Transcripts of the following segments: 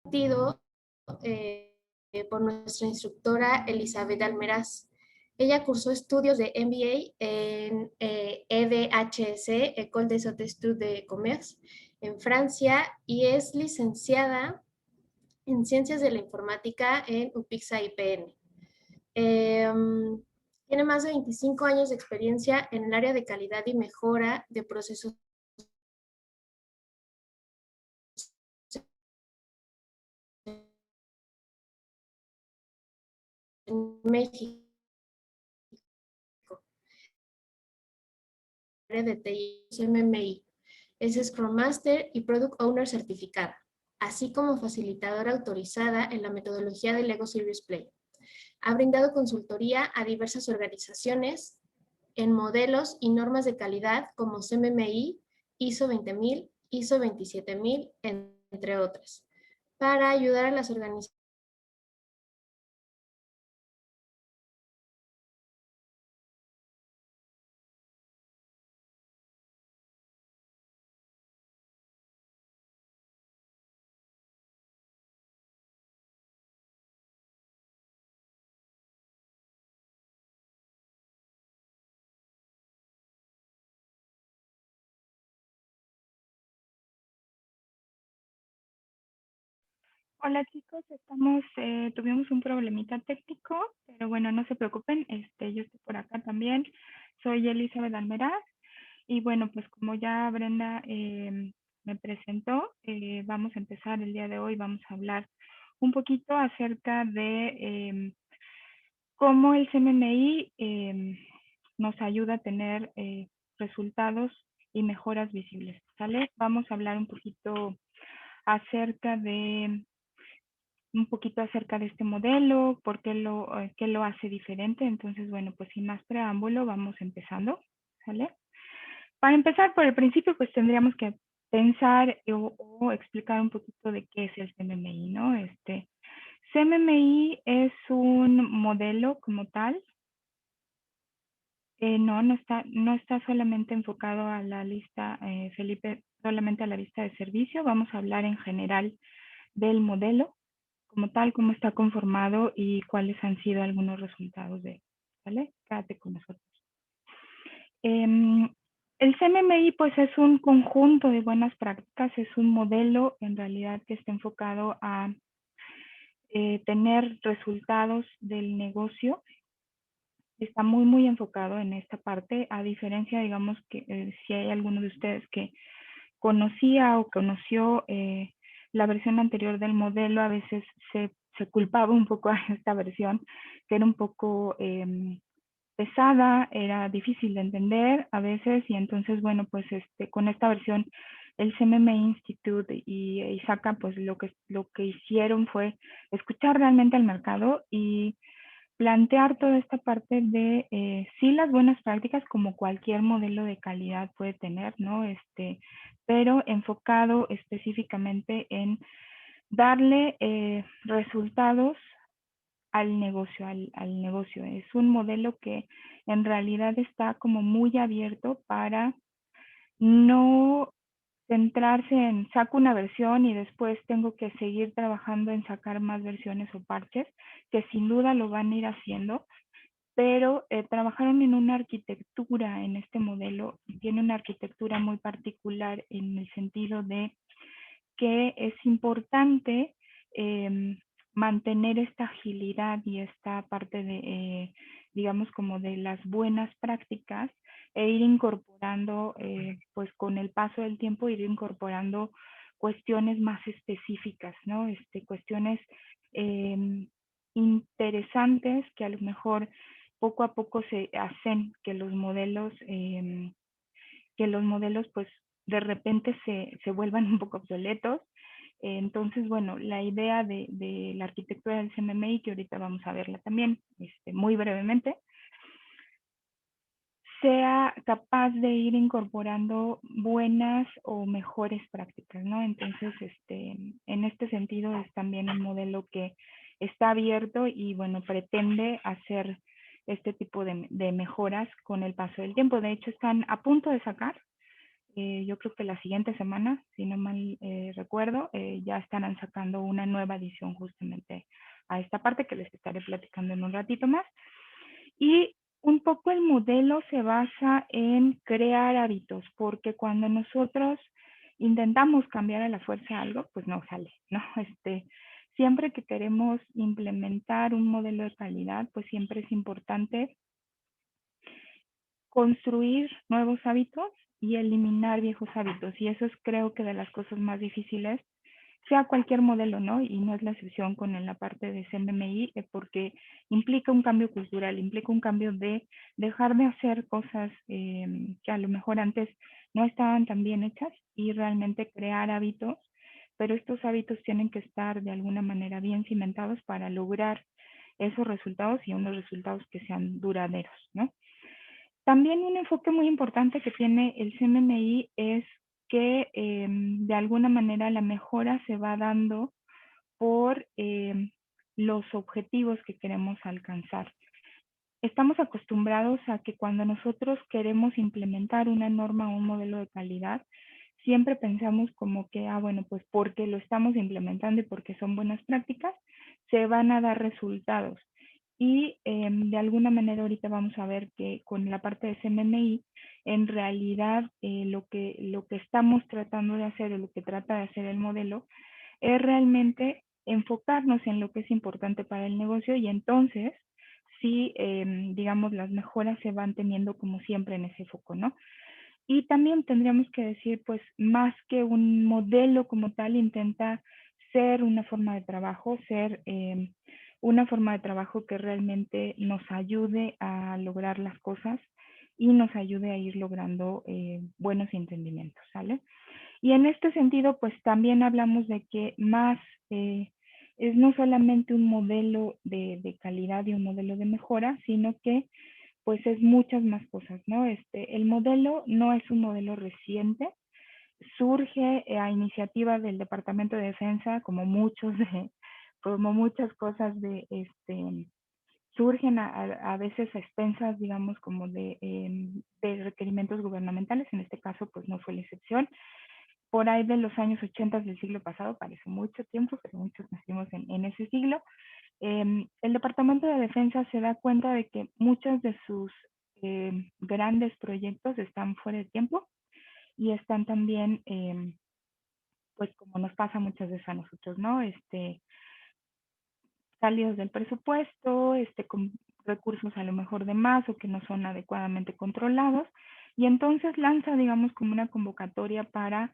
compartido por nuestra instructora Elizabeth Almeraz. Ella cursó estudios de MBA en EDHC, École des Hautes Études de Commerce, en Francia, y es licenciada en Ciencias de la Informática en UPIXA IPN. Tiene más de 25 años de experiencia en el área de calidad y mejora de procesos en México, área de TI, MMI. Es Scrum Master y Product Owner certificada, así como facilitadora autorizada en la metodología de Lego Serious Play. Ha brindado consultoría a diversas organizaciones en modelos y normas de calidad como CMMI, ISO 20000, ISO 27000, entre otras, para ayudar a las organizaciones. Hola chicos, tuvimos un problemita técnico, pero bueno, no se preocupen, yo estoy por acá también. Soy Elizabeth Almeraz y bueno, pues como ya Brenda me presentó, vamos a empezar el día de hoy, vamos a hablar un poquito acerca de cómo el CMMI nos ayuda a tener resultados y mejoras visibles, ¿sale? Vamos a hablar acerca de un poquito acerca de este modelo, qué lo hace diferente. Entonces, bueno, pues sin más preámbulo, vamos empezando, ¿sale? Para empezar por el principio, pues tendríamos que pensar o explicar un poquito de qué es el CMMI, ¿no? CMMI es un modelo como tal. No está solamente enfocado a la lista, Felipe, solamente a la lista de servicio. Vamos a hablar en general del modelo como tal, cómo está conformado y cuáles han sido algunos resultados de él, ¿vale? Quédate con nosotros. El CMMI pues es un conjunto de buenas prácticas, es un modelo en realidad que está enfocado a tener resultados del negocio. Está muy enfocado en esta parte, a diferencia, digamos, que si hay alguno de ustedes que conocía o conoció la versión anterior del modelo, a veces se culpaba un poco a esta versión, que era un poco pesada, era difícil de entender a veces, y entonces, bueno, pues con esta versión, el CMM Institute y ISACA, pues lo que hicieron fue escuchar realmente al mercado y plantear toda esta parte de sí las buenas prácticas como cualquier modelo de calidad puede tener, ¿no? Pero enfocado específicamente en darle resultados al negocio. Es un modelo que en realidad está como muy abierto para no centrarse en saco una versión y después tengo que seguir trabajando en sacar más versiones o parches, que sin duda lo van a ir haciendo, pero trabajaron en una arquitectura en este modelo y tiene una arquitectura muy particular en el sentido de que es importante mantener esta agilidad y esta parte de, digamos, como de las buenas prácticas e ir incorporando, pues con el paso del tiempo, ir incorporando cuestiones más específicas, ¿no? Cuestiones eh, interesantes que a lo mejor poco a poco se hacen que los modelos pues de repente se vuelvan un poco obsoletos. Entonces, bueno, la idea de la arquitectura del CMMI, que ahorita vamos a verla también muy brevemente, sea capaz de ir incorporando buenas o mejores prácticas, ¿no? Entonces, en este sentido es también un modelo que está abierto y, bueno, pretende hacer este tipo de mejoras con el paso del tiempo. De hecho, están a punto de sacar yo creo que la siguiente semana, si no mal recuerdo, ya estarán sacando una nueva edición justamente a esta parte que les estaré platicando en un ratito más. Y un poco el modelo se basa en crear hábitos, porque cuando nosotros intentamos cambiar a la fuerza algo, pues no sale, ¿no? Siempre que queremos implementar un modelo de calidad, pues siempre es importante construir nuevos hábitos y eliminar viejos hábitos. Y eso es creo que de las cosas más difíciles, sea cualquier modelo, ¿no? Y no es la excepción con la parte de CMMI, porque implica un cambio cultural, implica un cambio de dejar de hacer cosas que a lo mejor antes no estaban tan bien hechas y realmente crear hábitos, pero estos hábitos tienen que estar de alguna manera bien cimentados para lograr esos resultados y unos resultados que sean duraderos, ¿no? También un enfoque muy importante que tiene el CMMI es que de alguna manera la mejora se va dando por los objetivos que queremos alcanzar. Estamos acostumbrados a que cuando nosotros queremos implementar una norma o un modelo de calidad, siempre pensamos como que, bueno, pues porque lo estamos implementando y porque son buenas prácticas, se van a dar resultados. Y de alguna manera ahorita vamos a ver que con la parte de CMMI, en realidad lo que estamos tratando de hacer o lo que trata de hacer el modelo es realmente enfocarnos en lo que es importante para el negocio y entonces sí, digamos, las mejoras se van teniendo como siempre en ese foco, ¿no? Y también tendríamos que decir, pues, más que un modelo como tal, intenta ser una forma de trabajo, ser una forma de trabajo que realmente nos ayude a lograr las cosas y nos ayude a ir logrando buenos entendimientos, ¿sale? Y en este sentido, pues también hablamos de que más es no solamente un modelo de calidad y un modelo de mejora, sino que pues es muchas más cosas, ¿no? El modelo no es un modelo reciente, surge a iniciativa del Departamento de Defensa, como como muchas cosas surgen a veces a expensas, digamos, como de requerimientos gubernamentales, en este caso pues no fue la excepción, por ahí de los años 80 del siglo pasado, parece mucho tiempo, pero muchos nacimos en ese siglo, el Departamento de Defensa se da cuenta de que muchos de sus grandes proyectos están fuera de tiempo y están también, pues como nos pasa muchas veces a nosotros, ¿no? Salidos del presupuesto, con recursos a lo mejor de más o que no son adecuadamente controlados. Y entonces lanza, digamos, como una convocatoria para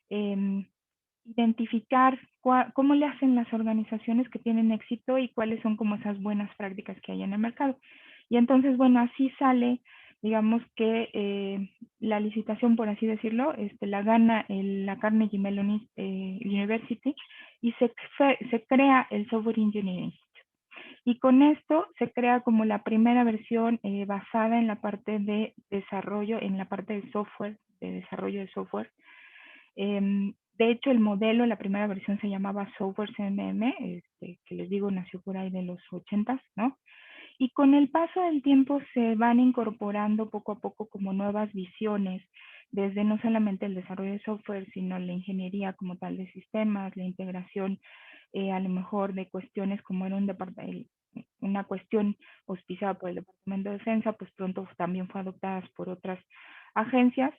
eh, identificar cómo le hacen las organizaciones que tienen éxito y cuáles son como esas buenas prácticas que hay en el mercado. Y entonces, bueno, así sale, digamos que la licitación, por así decirlo, la gana la Carnegie Mellon University y se crea el Software Engineering. Y con esto se crea como la primera versión basada en la parte de desarrollo, en la parte de software, de desarrollo de software. De hecho, el modelo, la primera versión se llamaba Software CMM, que les digo, nació por ahí de los 80s, ¿no? Y con el paso del tiempo se van incorporando poco a poco como nuevas visiones, desde no solamente el desarrollo de software, sino la ingeniería como tal de sistemas, la integración a lo mejor de cuestiones como era una cuestión auspiciada por el Departamento de Defensa, pues pronto también fue adoptada por otras agencias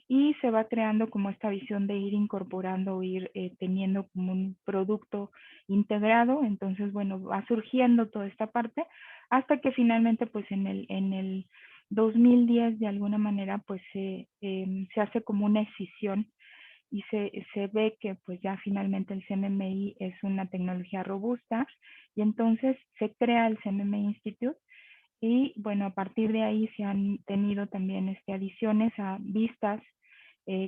y se va creando como esta visión de ir incorporando, ir teniendo como un producto integrado. Entonces, bueno, va surgiendo toda esta parte hasta que finalmente pues en el 2010 de alguna manera pues se hace como una escisión y se ve que pues ya finalmente el CMMI es una tecnología robusta y entonces se crea el CMMI Institute y bueno, a partir de ahí se han tenido también adiciones a vistas,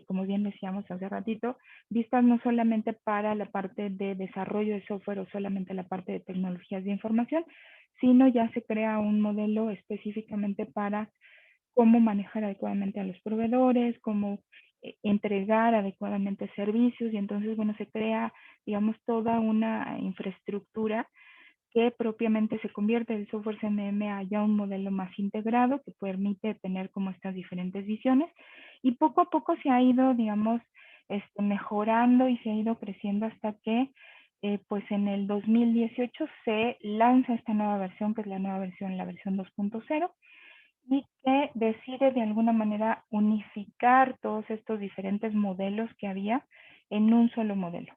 como bien decíamos hace ratito, vistas no solamente para la parte de desarrollo de software o solamente la parte de tecnologías de información, sino ya se crea un modelo específicamente para cómo manejar adecuadamente a los proveedores, cómo entregar adecuadamente servicios y entonces, bueno, se crea, digamos, toda una infraestructura que propiamente se convierte el software CMM a ya un modelo más integrado que permite tener como estas diferentes visiones Y poco a poco se ha ido, digamos, mejorando y se ha ido creciendo hasta que pues en el 2018 se lanza esta nueva versión, que es la versión 2.0, y que decide de alguna manera unificar todos estos diferentes modelos que había en un solo modelo.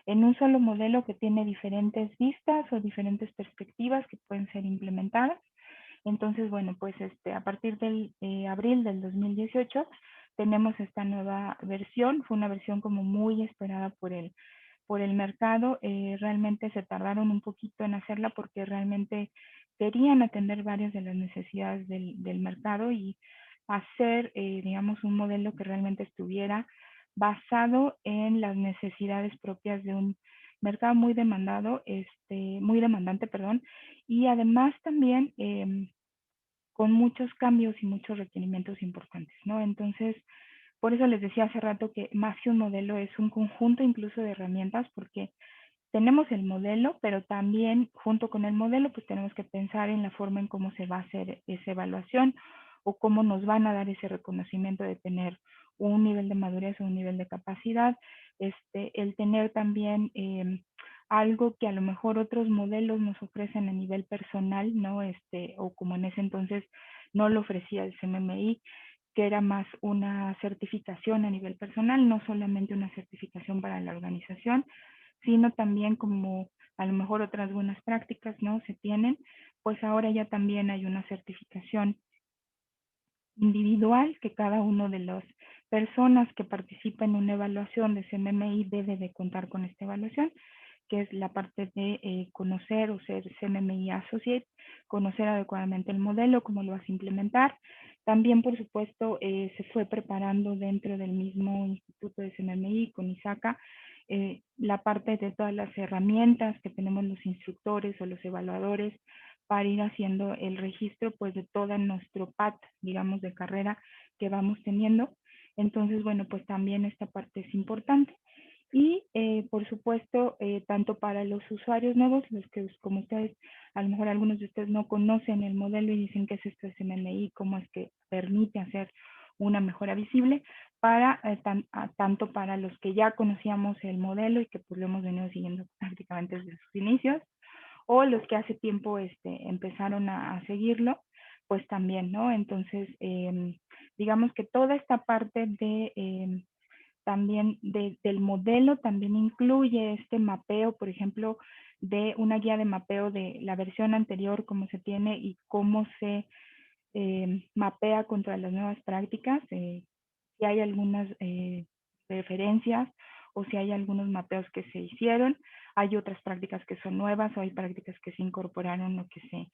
En un solo modelo que tiene diferentes vistas o diferentes perspectivas que pueden ser implementadas. Entonces, bueno, pues a partir del abril del 2018 tenemos esta nueva versión. Fue una versión como muy esperada por el mercado. Realmente se tardaron un poquito en hacerla porque realmente querían atender varias de las necesidades del mercado y hacer, digamos, un modelo que realmente estuviera basado en las necesidades propias de un mercado muy demandado, muy demandante, perdón, y además también con muchos cambios y muchos requerimientos importantes, ¿no? Entonces, por eso les decía hace rato que más que un modelo es un conjunto incluso de herramientas, porque tenemos el modelo, pero también junto con el modelo, pues tenemos que pensar en la forma en cómo se va a hacer esa evaluación o cómo nos van a dar ese reconocimiento de tener un nivel de madurez o un nivel de capacidad, el tener también algo que a lo mejor otros modelos nos ofrecen a nivel personal, ¿no? O como en ese entonces no lo ofrecía el CMMI, que era más una certificación a nivel personal, no solamente una certificación para la organización, sino también como a lo mejor otras buenas prácticas, ¿no? Se tienen, pues ahora ya también hay una certificación individual que cada uno de las personas que participa en una evaluación de CMMI debe de contar con esta evaluación, que es la parte de conocer o ser CMMI Associate, conocer adecuadamente el modelo, cómo lo vas a implementar. También, por supuesto, se fue preparando dentro del mismo Instituto de CMMI con ISACA la parte de todas las herramientas que tenemos los instructores o los evaluadores para ir haciendo el registro pues de todo nuestro path, digamos, de carrera que vamos teniendo. Entonces, bueno, pues también esta parte es importante. Y por supuesto, tanto para los usuarios nuevos, los que como ustedes, a lo mejor algunos de ustedes no conocen el modelo y dicen qué es esto de CMMI, cómo es que permite hacer una mejora visible, para tanto para los que ya conocíamos el modelo y que pues lo hemos venido siguiendo prácticamente desde sus inicios, o los que hace tiempo empezaron a seguirlo, pues también, ¿no? Entonces, digamos que toda esta parte de también del modelo también incluye este mapeo, por ejemplo, de una guía de mapeo de la versión anterior, cómo se tiene y cómo se mapea contra las nuevas prácticas, si hay algunas referencias o si hay algunos mapeos que se hicieron, hay otras prácticas que son nuevas o hay prácticas que se incorporaron o que se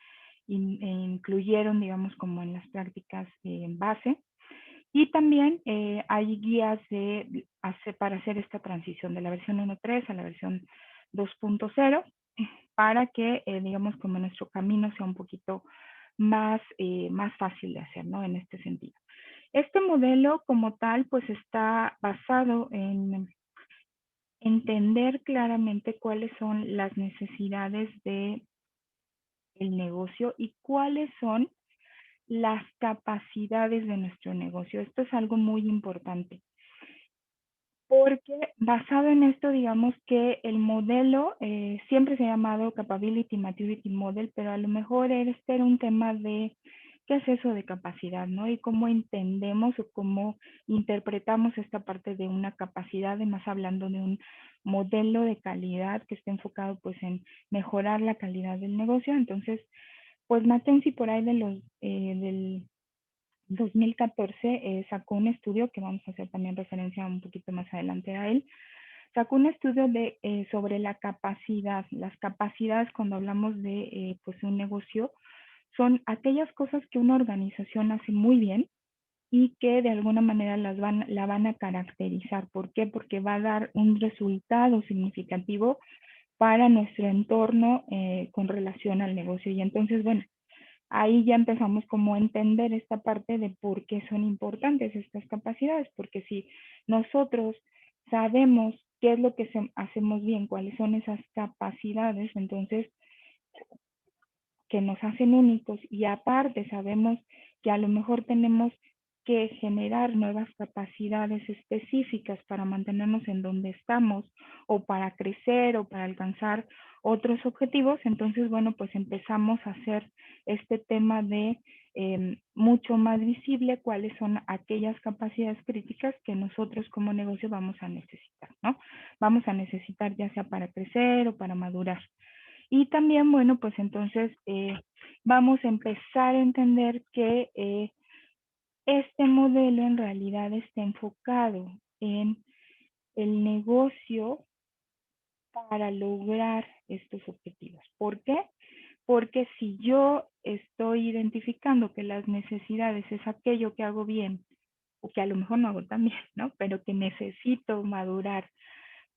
incluyeron, digamos, como en las prácticas en base. Y también hay guías para hacer esta transición de la versión 1.3 a la versión 2.0 para que, digamos, como nuestro camino sea un poquito más fácil de hacer, ¿no? En este sentido. Este modelo como tal, pues está basado en entender claramente cuáles son las necesidades del negocio y cuáles son las capacidades de nuestro negocio. Esto es algo muy importante. Porque basado en esto, digamos que el modelo siempre se ha llamado Capability Maturity Model, pero a lo mejor este era un tema de qué es eso de capacidad, ¿no? Y cómo entendemos o cómo interpretamos esta parte de una capacidad, además hablando de un modelo de calidad que esté enfocado pues en mejorar la calidad del negocio. Entonces, pues McKinsey por ahí del 2014 sacó un estudio que vamos a hacer también referencia un poquito más adelante a él. Sacó un estudio sobre la capacidad. Las capacidades cuando hablamos de pues un negocio son aquellas cosas que una organización hace muy bien y que de alguna manera la van a caracterizar. ¿Por qué? Porque va a dar un resultado significativo para nuestro entorno con relación al negocio. Y entonces, bueno, ahí ya empezamos como a entender esta parte de por qué son importantes estas capacidades, porque si nosotros sabemos qué es lo que hacemos bien, cuáles son esas capacidades, entonces que nos hacen únicos y aparte sabemos que a lo mejor tenemos que generar nuevas capacidades específicas para mantenernos en donde estamos o para crecer o para alcanzar otros objetivos, entonces, bueno, pues empezamos a hacer este tema de mucho más visible cuáles son aquellas capacidades críticas que nosotros como negocio vamos a necesitar, ¿no? Vamos a necesitar ya sea para crecer o para madurar. Y también, bueno, pues entonces vamos a empezar a entender que este modelo en realidad está enfocado en el negocio para lograr estos objetivos. ¿Por qué? Porque si yo estoy identificando que las necesidades es aquello que hago bien o que a lo mejor no hago tan bien, ¿no? Pero que necesito madurar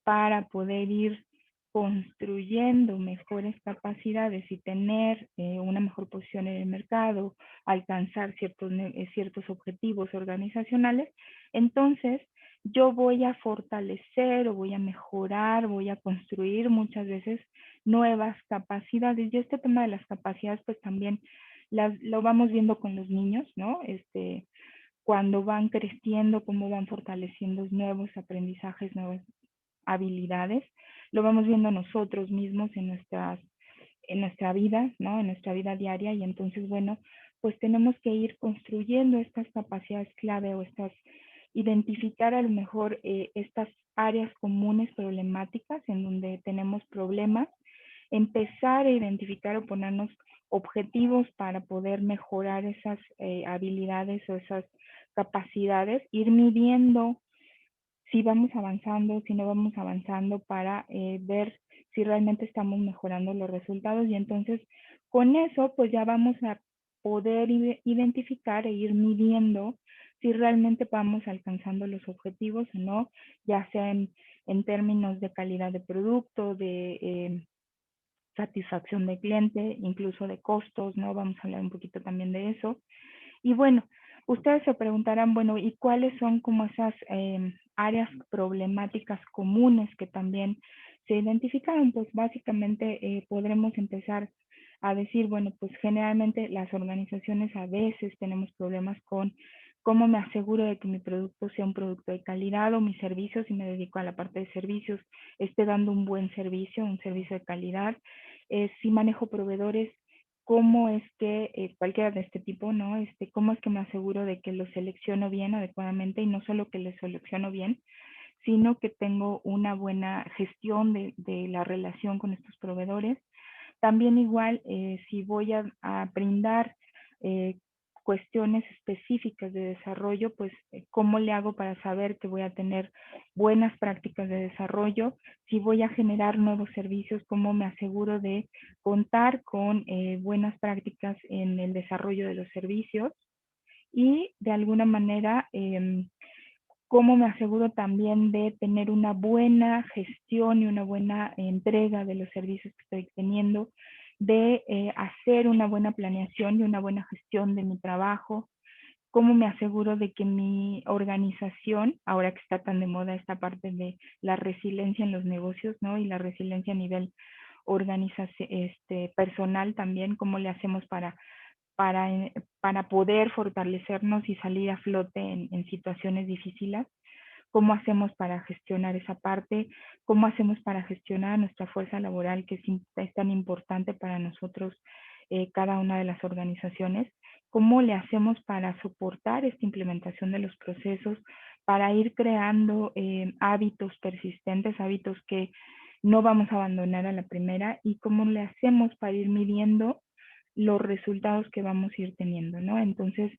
para poder ir construyendo mejores capacidades y tener una mejor posición en el mercado, alcanzar ciertos objetivos organizacionales, entonces yo voy a fortalecer o voy a mejorar, voy a construir muchas veces nuevas capacidades. Y este tema de las capacidades, pues también lo vamos viendo con los niños, ¿no? Cuando van creciendo, cómo van fortaleciendo nuevos aprendizajes, nuevas habilidades, lo vamos viendo nosotros mismos en nuestra vida, ¿no? En nuestra vida diaria y entonces, bueno, pues tenemos que ir construyendo estas capacidades clave o identificar a lo mejor estas áreas comunes problemáticas en donde tenemos problemas, empezar a identificar o ponernos objetivos para poder mejorar esas habilidades o esas capacidades, ir midiendo si vamos avanzando, si no vamos avanzando para ver si realmente estamos mejorando los resultados y entonces con eso pues ya vamos a poder identificar e ir midiendo si realmente vamos alcanzando los objetivos o no, ya sea en términos de calidad de producto, de satisfacción de cliente, incluso de costos, ¿no? Vamos a hablar un poquito también de eso. Y bueno, ustedes se preguntarán, bueno, ¿y cuáles son como esas áreas problemáticas comunes que también se identificaron? Pues básicamente podremos empezar a decir, bueno, pues generalmente las organizaciones a veces tenemos problemas con cómo me aseguro de que mi producto sea un producto de calidad o mi servicio, si me dedico a la parte de servicios, esté dando un buen servicio, un servicio de calidad. Si manejo proveedores, cómo es que cualquiera de este tipo, ¿no? Cómo es que me aseguro de que lo selecciono bien adecuadamente y no solo que lo selecciono bien, sino que tengo una buena gestión de la relación con estos proveedores. También igual, si voy a brindar eh, cuestiones específicas de desarrollo, pues cómo le hago para saber que voy a tener buenas prácticas de desarrollo, si voy a generar nuevos servicios, cómo me aseguro de contar con buenas prácticas en el desarrollo de los servicios y de alguna manera cómo me aseguro también de tener una buena gestión y una buena entrega de los servicios que estoy teniendo, de hacer una buena planeación y una buena gestión de mi trabajo, cómo me aseguro de que mi organización, ahora que está tan de moda esta parte de la resiliencia en los negocios, ¿no? Y la resiliencia a nivel organización, personal también, cómo le hacemos para poder fortalecernos y salir a flote en situaciones difíciles, cómo hacemos para gestionar esa parte, cómo hacemos para gestionar nuestra fuerza laboral, que es tan importante para nosotros, cada una de las organizaciones, cómo le hacemos para soportar esta implementación de los procesos, para ir creando hábitos persistentes, hábitos que no vamos a abandonar a la primera, y cómo le hacemos para ir midiendo los resultados que vamos a ir teniendo, ¿no? Entonces,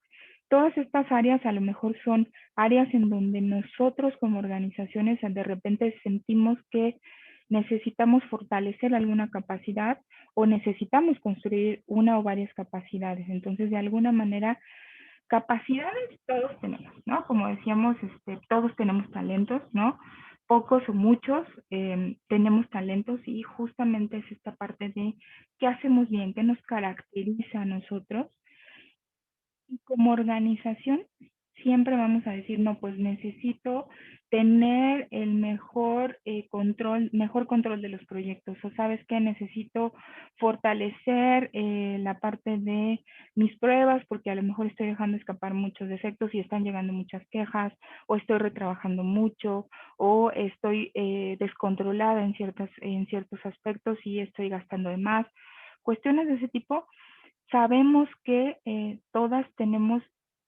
todas estas áreas a lo mejor son áreas en donde nosotros como organizaciones de repente sentimos que necesitamos fortalecer alguna capacidad o necesitamos construir una o varias capacidades. Entonces, de alguna manera, capacidades todos tenemos, ¿no? Como decíamos, todos tenemos talentos, ¿no? Pocos o muchos tenemos talentos y justamente es esta parte de qué hacemos bien, qué nos caracteriza a nosotros y como organización. siempre vamos a decir, no, pues necesito tener el mejor control de los proyectos, o sabes que necesito fortalecer la parte de mis pruebas porque a lo mejor estoy dejando escapar muchos defectos y están llegando muchas quejas, o estoy retrabajando mucho, o estoy descontrolada en ciertos aspectos y estoy gastando de más. Cuestiones de ese tipo, sabemos que todas tenemos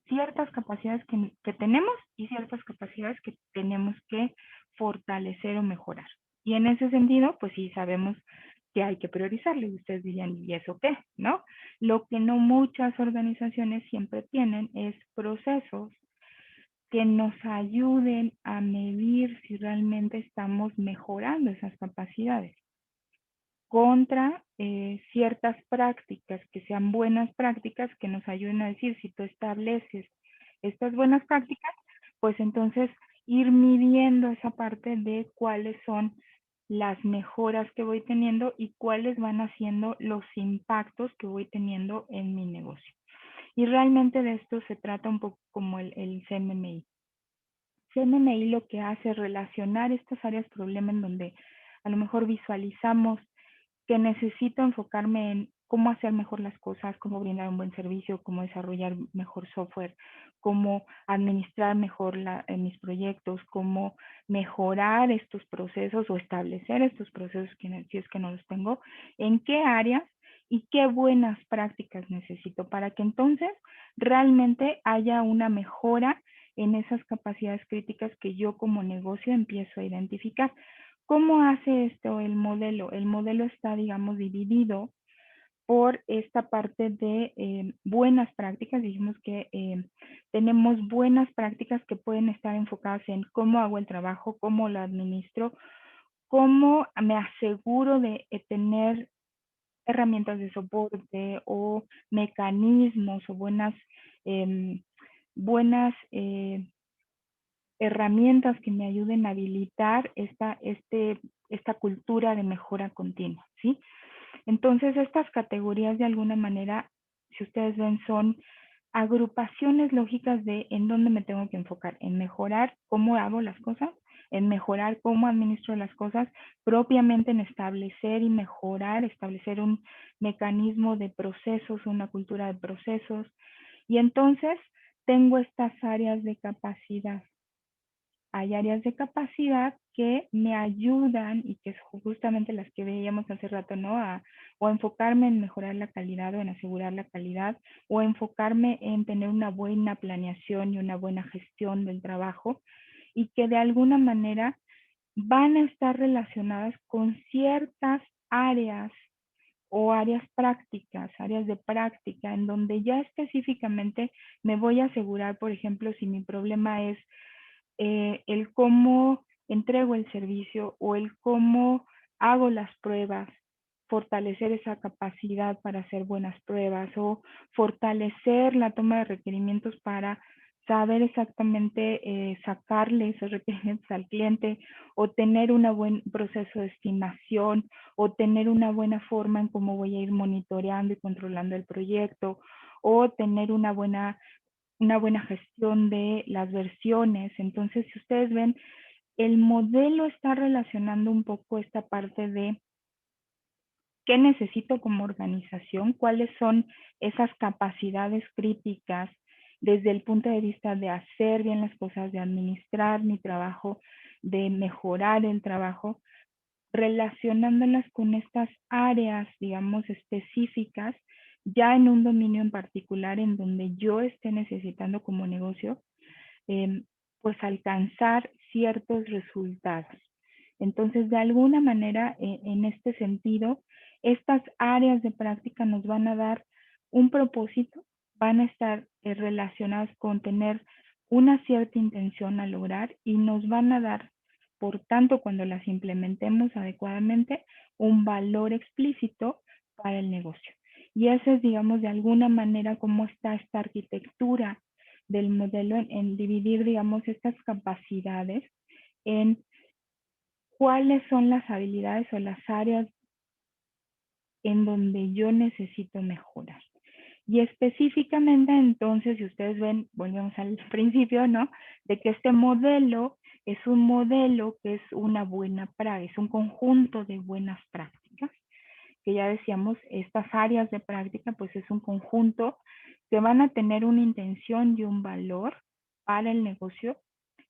ciertas capacidades que tenemos y ciertas capacidades que tenemos que fortalecer o mejorar. Y en ese sentido, pues sí sabemos que hay que priorizarlo. Y ustedes dirían, ¿y eso qué? ¿No? Lo que no muchas organizaciones siempre tienen es procesos que nos ayuden a medir si realmente estamos mejorando esas capacidades contra ciertas prácticas que sean buenas prácticas que nos ayuden a decir si tú estableces estas buenas prácticas, pues entonces ir midiendo esa parte de cuáles son las mejoras que voy teniendo y cuáles van haciendo los impactos que voy teniendo en mi negocio. Y realmente de esto se trata un poco como el CMMI. CMMI lo que hace es relacionar estas áreas problema en donde a lo mejor visualizamos que necesito enfocarme en cómo hacer mejor las cosas, cómo brindar un buen servicio, cómo desarrollar mejor software, cómo administrar mejor mis proyectos, cómo mejorar estos procesos o establecer estos procesos si es que no los tengo, en qué áreas y qué buenas prácticas necesito para que entonces realmente haya una mejora en esas capacidades críticas que yo como negocio empiezo a identificar. ¿Cómo hace esto el modelo? El modelo está, digamos, dividido por esta parte de buenas prácticas. Dijimos que tenemos buenas prácticas que pueden estar enfocadas en cómo hago el trabajo, cómo lo administro, cómo me aseguro de tener herramientas de soporte o mecanismos o buenas herramientas que me ayuden a habilitar esta cultura de mejora continua, ¿sí? Entonces, estas categorías de alguna manera, si ustedes ven, son agrupaciones lógicas de en dónde me tengo que enfocar, en mejorar cómo hago las cosas, en mejorar cómo administro las cosas, propiamente en establecer y mejorar, establecer un mecanismo de procesos, una cultura de procesos. Y entonces tengo estas áreas de capacidad. Hay áreas de capacidad que me ayudan y que es justamente las que veíamos hace rato, ¿no? O enfocarme en mejorar la calidad o en asegurar la calidad, o enfocarme en tener una buena planeación y una buena gestión del trabajo, y que de alguna manera van a estar relacionadas con ciertas áreas o áreas de práctica, en donde ya específicamente me voy a asegurar, por ejemplo, si mi problema es el cómo entrego el servicio o el cómo hago las pruebas, fortalecer esa capacidad para hacer buenas pruebas o fortalecer la toma de requerimientos para saber exactamente sacarle esos requerimientos al cliente o tener un buen proceso de estimación o tener una buena forma en cómo voy a ir monitoreando y controlando el proyecto o tener una buena gestión de las versiones. Entonces, si ustedes ven, el modelo está relacionando un poco esta parte de qué necesito como organización, cuáles son esas capacidades críticas desde el punto de vista de hacer bien las cosas, de administrar mi trabajo, de mejorar el trabajo, relacionándolas con estas áreas, digamos, específicas, ya en un dominio en particular en donde yo esté necesitando como negocio, eh, pues alcanzar ciertos resultados. Entonces, de alguna manera, en este sentido, estas áreas de práctica nos van a dar un propósito, van a estar relacionadas con tener una cierta intención a lograr y nos van a dar, por tanto, cuando las implementemos adecuadamente, un valor explícito para el negocio. Y esa es, digamos, de alguna manera cómo está esta arquitectura del modelo en dividir, digamos, estas capacidades en cuáles son las habilidades o las áreas en donde yo necesito mejorar. Y específicamente entonces, si ustedes ven, volvemos al principio, ¿no? De que este modelo es un modelo que es una buena práctica, es un conjunto de buenas prácticas, que ya decíamos, estas áreas de práctica, pues es un conjunto que van a tener una intención y un valor para el negocio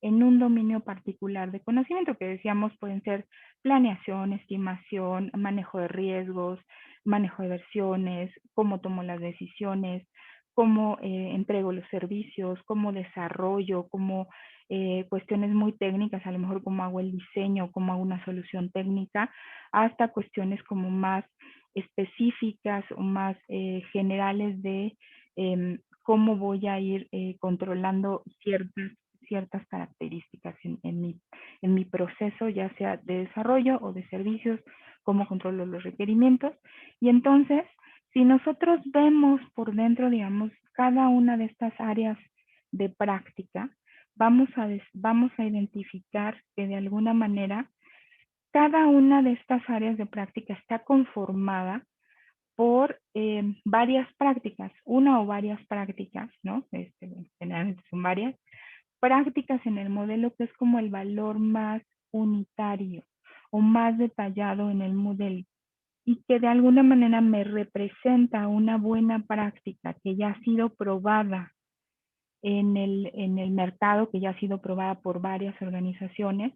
en un dominio particular de conocimiento, que decíamos pueden ser planeación, estimación, manejo de riesgos, manejo de versiones, cómo tomo las decisiones, cómo entrego los servicios, cómo desarrollo, cómo cuestiones muy técnicas, a lo mejor cómo hago el diseño, cómo hago una solución técnica, hasta cuestiones como más específicas o más generales de cómo voy a ir controlando ciertas características en mi proceso, ya sea de desarrollo o de servicios, cómo controlo los requerimientos. Y entonces, si nosotros vemos por dentro, digamos, cada una de estas áreas de práctica, vamos a identificar que de alguna manera cada una de estas áreas de práctica está conformada por varias prácticas, una o varias prácticas, ¿no? Generalmente son varias prácticas en el modelo que es como el valor más unitario o más detallado en el modelo y que de alguna manera me representa una buena práctica que ya ha sido probada en el mercado, que ya ha sido probada por varias organizaciones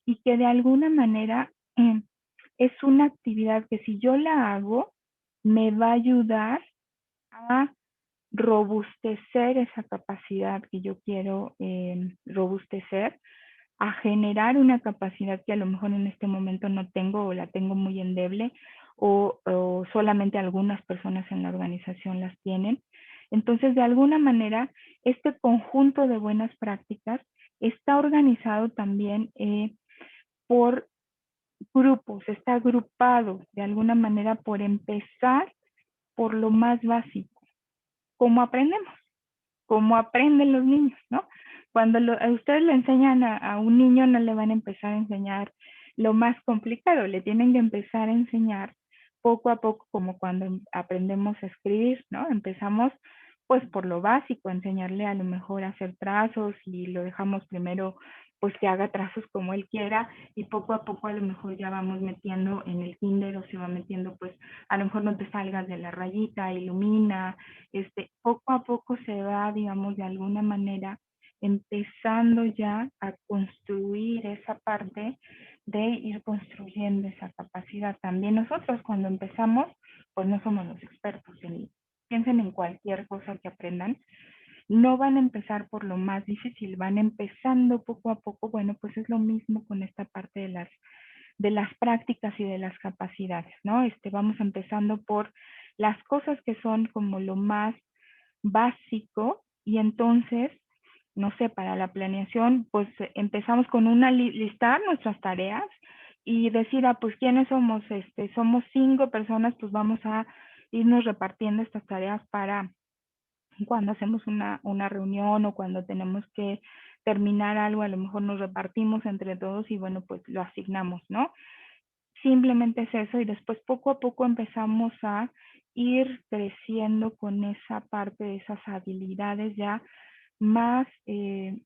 y que de alguna manera es una actividad que si yo la hago, me va a ayudar a robustecer esa capacidad que yo quiero robustecer, a generar una capacidad que a lo mejor en este momento no tengo o la tengo muy endeble o solamente algunas personas en la organización las tienen. Entonces, de alguna manera, este conjunto de buenas prácticas está organizado también por grupos, está agrupado de alguna manera por empezar por lo más básico. ¿Cómo aprendemos? ¿Cómo aprenden los niños, no? Cuando a ustedes le enseñan a un niño, no le van a empezar a enseñar lo más complicado, le tienen que empezar a enseñar poco a poco, como cuando aprendemos a escribir, ¿no? Empezamos pues por lo básico, enseñarle a lo mejor a hacer trazos y lo dejamos primero pues que haga trazos como él quiera y poco a poco a lo mejor ya vamos metiendo en el kinder o se va metiendo pues a lo mejor no te salgas de la rayita, ilumina, poco a poco se va, digamos, de alguna manera empezando ya a construir esa parte de ir construyendo esa capacidad. También nosotros cuando empezamos, pues no somos los expertos. Piensen en cualquier cosa que aprendan. No van a empezar por lo más difícil, van empezando poco a poco. Bueno, pues es lo mismo con esta parte de las prácticas y de las capacidades, ¿no? Vamos empezando por las cosas que son como lo más básico y entonces, no sé, para la planeación, pues empezamos con una listar nuestras tareas y decir, pues ¿quiénes somos? Somos 5 personas, pues vamos a irnos repartiendo estas tareas para cuando hacemos una reunión o cuando tenemos que terminar algo, a lo mejor nos repartimos entre todos y bueno, pues lo asignamos, ¿no? Simplemente es eso y después poco a poco empezamos a ir creciendo con esa parte de esas habilidades ya más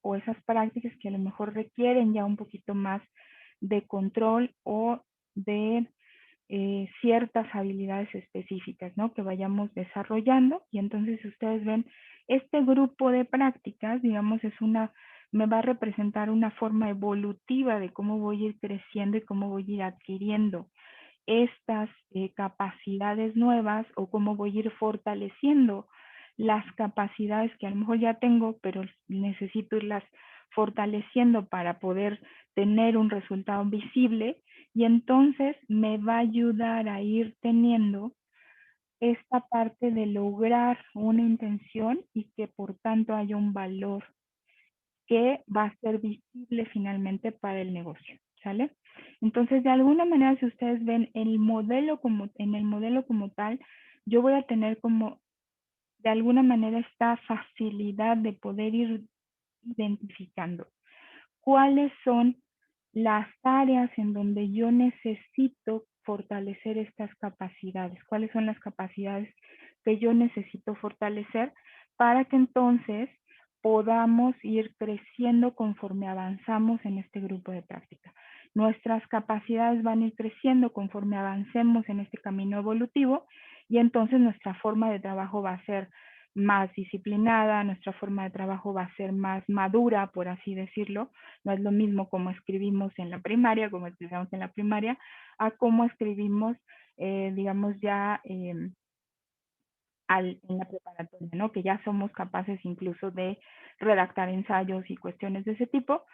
o esas prácticas que a lo mejor requieren ya un poquito más de control o de ciertas habilidades específicas, ¿no? Que vayamos desarrollando y entonces ustedes ven este grupo de prácticas, digamos, me va a representar una forma evolutiva de cómo voy a ir creciendo y cómo voy a ir adquiriendo estas capacidades nuevas o cómo voy a ir fortaleciendo las capacidades que a lo mejor ya tengo, pero necesito irlas fortaleciendo para poder tener un resultado visible y entonces me va a ayudar a ir teniendo esta parte de lograr una intención y que por tanto haya un valor que va a ser visible finalmente para el negocio, ¿sale? Entonces, de alguna manera, si ustedes ven en el modelo como tal, yo voy a tener como de alguna manera esta facilidad de poder ir identificando cuáles son las áreas en donde yo necesito fortalecer estas capacidades, cuáles son las capacidades que yo necesito fortalecer para que entonces podamos ir creciendo conforme avanzamos en este grupo de práctica. Nuestras capacidades van a ir creciendo conforme avancemos en este camino evolutivo y entonces nuestra forma de trabajo va a ser más disciplinada, nuestra forma de trabajo va a ser más madura, por así decirlo. No es lo mismo como escribimos en la primaria, como estudiamos en la primaria, a cómo escribimos, digamos, ya en la preparatoria, ¿no? Que ya somos capaces incluso de redactar ensayos y cuestiones de ese tipo,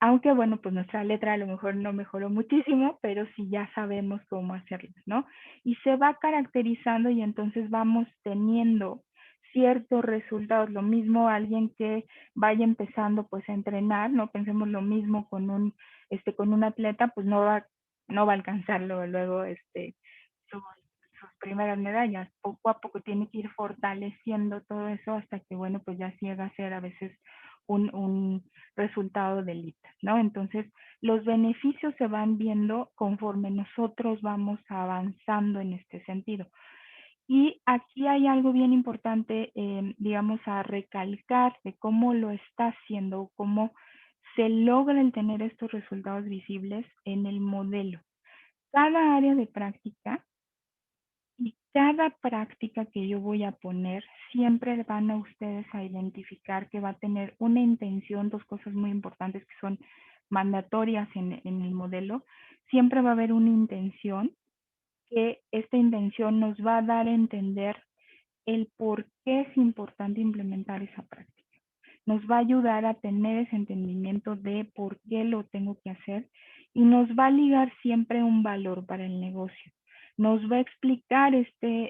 aunque bueno, pues nuestra letra a lo mejor no mejoró muchísimo, pero sí ya sabemos cómo hacerlo, ¿no? Y se va caracterizando y entonces vamos teniendo ciertos resultados. Lo mismo alguien que vaya empezando pues a entrenar, no pensemos lo mismo con un atleta, pues no va a alcanzarlo luego sus primeras medallas. Poco a poco tiene que ir fortaleciendo todo eso hasta que, bueno, pues ya llega a ser a veces un resultado de élite, ¿no? Entonces, los beneficios se van viendo conforme nosotros vamos avanzando en este sentido. Y aquí hay algo bien importante, digamos, a recalcar de cómo lo está haciendo, cómo se logra el tener estos resultados visibles en el modelo. Cada área de práctica y cada práctica que yo voy a poner, siempre van a ustedes a identificar que va a tener una intención, dos cosas muy importantes que son mandatorias en el modelo. Siempre va a haber una intención, que esta intención nos va a dar a entender el por qué es importante implementar esa práctica. Nos va a ayudar a tener ese entendimiento de por qué lo tengo que hacer y nos va a ligar siempre un valor para el negocio. Nos va a explicar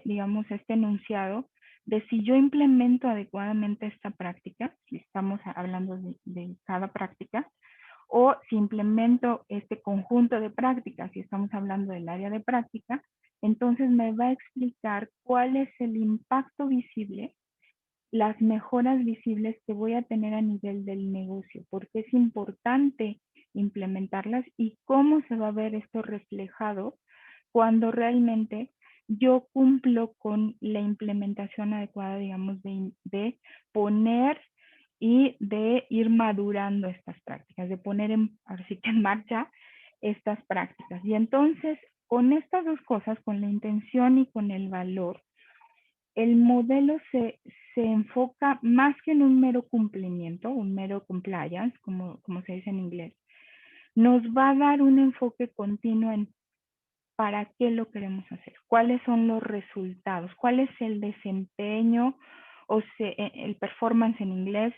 digamos, este enunciado de si yo implemento adecuadamente esta práctica, si estamos hablando de cada práctica, o si implemento este conjunto de prácticas, si estamos hablando del área de práctica, entonces me va a explicar cuál es el impacto visible, las mejoras visibles que voy a tener a nivel del negocio, porque es importante implementarlas y cómo se va a ver esto reflejado cuando realmente yo cumplo con la implementación adecuada, digamos, de poner y de ir madurando estas prácticas, de poner así que en marcha estas prácticas. Y entonces, con estas dos cosas, con la intención y con el valor, el modelo se enfoca más que en un mero cumplimiento, un mero compliance, como se dice en inglés. Nos va a dar un enfoque continuo en para qué lo queremos hacer, cuáles son los resultados, cuál es el desempeño el performance en inglés,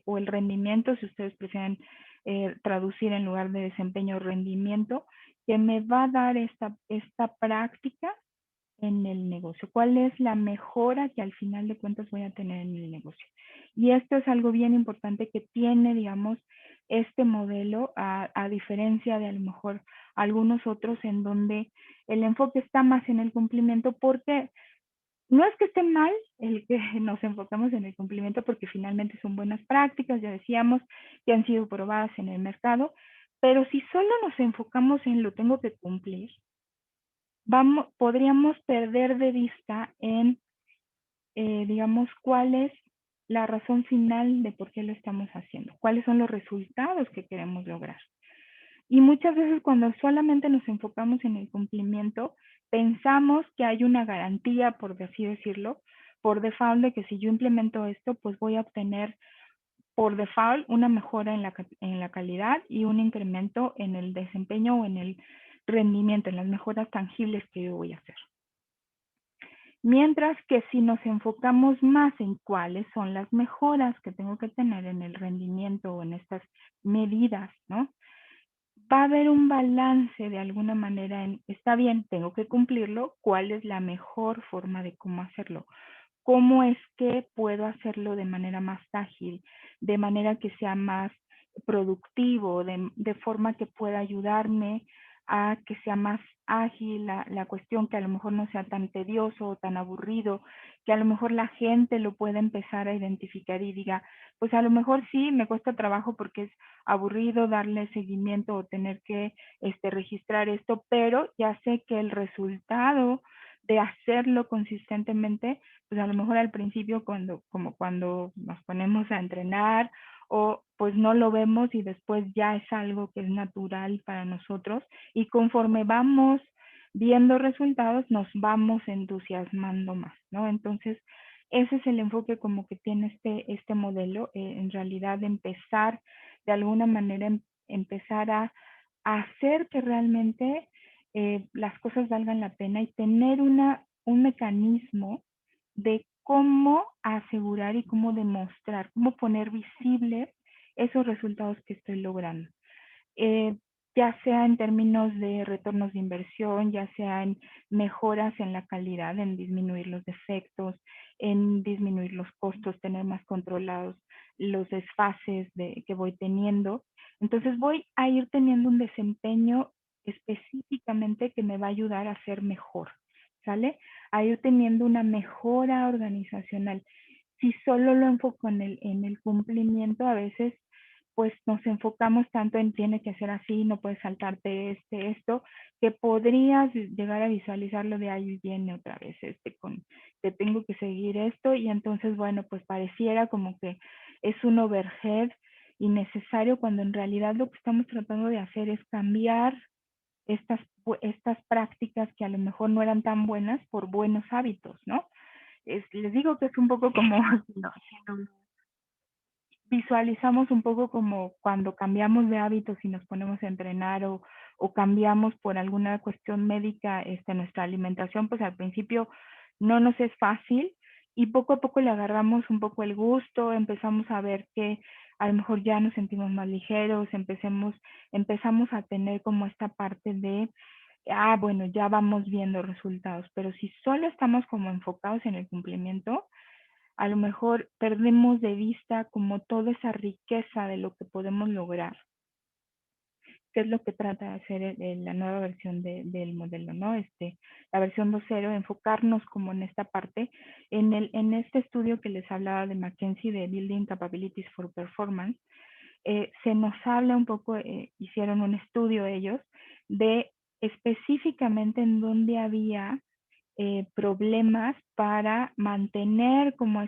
o el rendimiento, si ustedes prefieren traducir en lugar de desempeño rendimiento, que me va a dar esta práctica en el negocio, cuál es la mejora que al final de cuentas voy a tener en el negocio. Y esto es algo bien importante que tiene, digamos, este modelo, a diferencia de a lo mejor algunos otros en donde el enfoque está más en el cumplimiento, porque no es que esté mal el que nos enfocamos en el cumplimiento, porque finalmente son buenas prácticas, ya decíamos, que han sido probadas en el mercado, pero si solo nos enfocamos en lo tengo que cumplir, podríamos perder de vista digamos, cuál es la razón final de por qué lo estamos haciendo, cuáles son los resultados que queremos lograr. Y muchas veces cuando solamente nos enfocamos en el cumplimiento, pensamos que hay una garantía, por así decirlo, por default, de que si yo implemento esto, pues voy a obtener por default una mejora en la calidad y un incremento en el desempeño o en el rendimiento, en las mejoras tangibles que yo voy a hacer. Mientras que si nos enfocamos más en cuáles son las mejoras que tengo que tener en el rendimiento o en estas medidas, ¿no? Va a haber un balance de alguna manera está bien, tengo que cumplirlo, ¿cuál es la mejor forma de cómo hacerlo? ¿Cómo es que puedo hacerlo de manera más ágil, de manera que sea más productivo, de forma que pueda ayudarme a que sea más ágil la cuestión, que a lo mejor no sea tan tedioso o tan aburrido, que a lo mejor la gente lo pueda empezar a identificar y diga, pues a lo mejor sí, me cuesta trabajo porque es aburrido darle seguimiento o tener que registrar esto, pero ya sé que el resultado de hacerlo consistentemente, pues a lo mejor al principio como cuando nos ponemos a entrenar o pues no lo vemos y después ya es algo que es natural para nosotros y conforme vamos viendo resultados nos vamos entusiasmando más, ¿no? Entonces, ese es el enfoque como que tiene este modelo, en realidad empezar de alguna manera, empezar a hacer que realmente las cosas valgan la pena y tener un mecanismo de cómo asegurar y cómo demostrar, cómo poner visibles esos resultados que estoy logrando. Eh, ya sea en términos de retornos de inversión, ya sea en mejoras en la calidad, en disminuir los defectos, en disminuir los costos, tener más controlados los desfases que voy teniendo. Entonces voy a ir teniendo un desempeño específicamente que me va a ayudar a ser mejor, ¿sale? A ir teniendo una mejora organizacional. Si solo lo enfoco en el cumplimiento, a veces pues nos enfocamos tanto en tiene que ser así, no puedes saltarte esto, que podrías llegar a visualizarlo de ahí viene otra vez que tengo que seguir esto y entonces, bueno, pues pareciera como que es un overhead innecesario cuando en realidad lo que estamos tratando de hacer es cambiar estas prácticas que a lo mejor no eran tan buenas por buenos hábitos, ¿no? Les digo que es un poco como si nos visualizamos un poco como cuando cambiamos de hábitos y nos ponemos a entrenar o cambiamos por alguna cuestión médica nuestra alimentación, pues al principio no nos es fácil y poco a poco le agarramos un poco el gusto, empezamos a ver que a lo mejor ya nos sentimos más ligeros, empezamos a tener como esta parte de, bueno, ya vamos viendo resultados, pero si solo estamos como enfocados en el cumplimiento, a lo mejor perdemos de vista como toda esa riqueza de lo que podemos lograr, que es lo que trata de hacer la nueva versión del modelo, ¿no? La versión 2.0, enfocarnos como en esta parte. En este estudio que les hablaba de McKinsey, de Building Capabilities for Performance, se nos habla un poco, hicieron un estudio ellos, de específicamente en donde había problemas para mantener como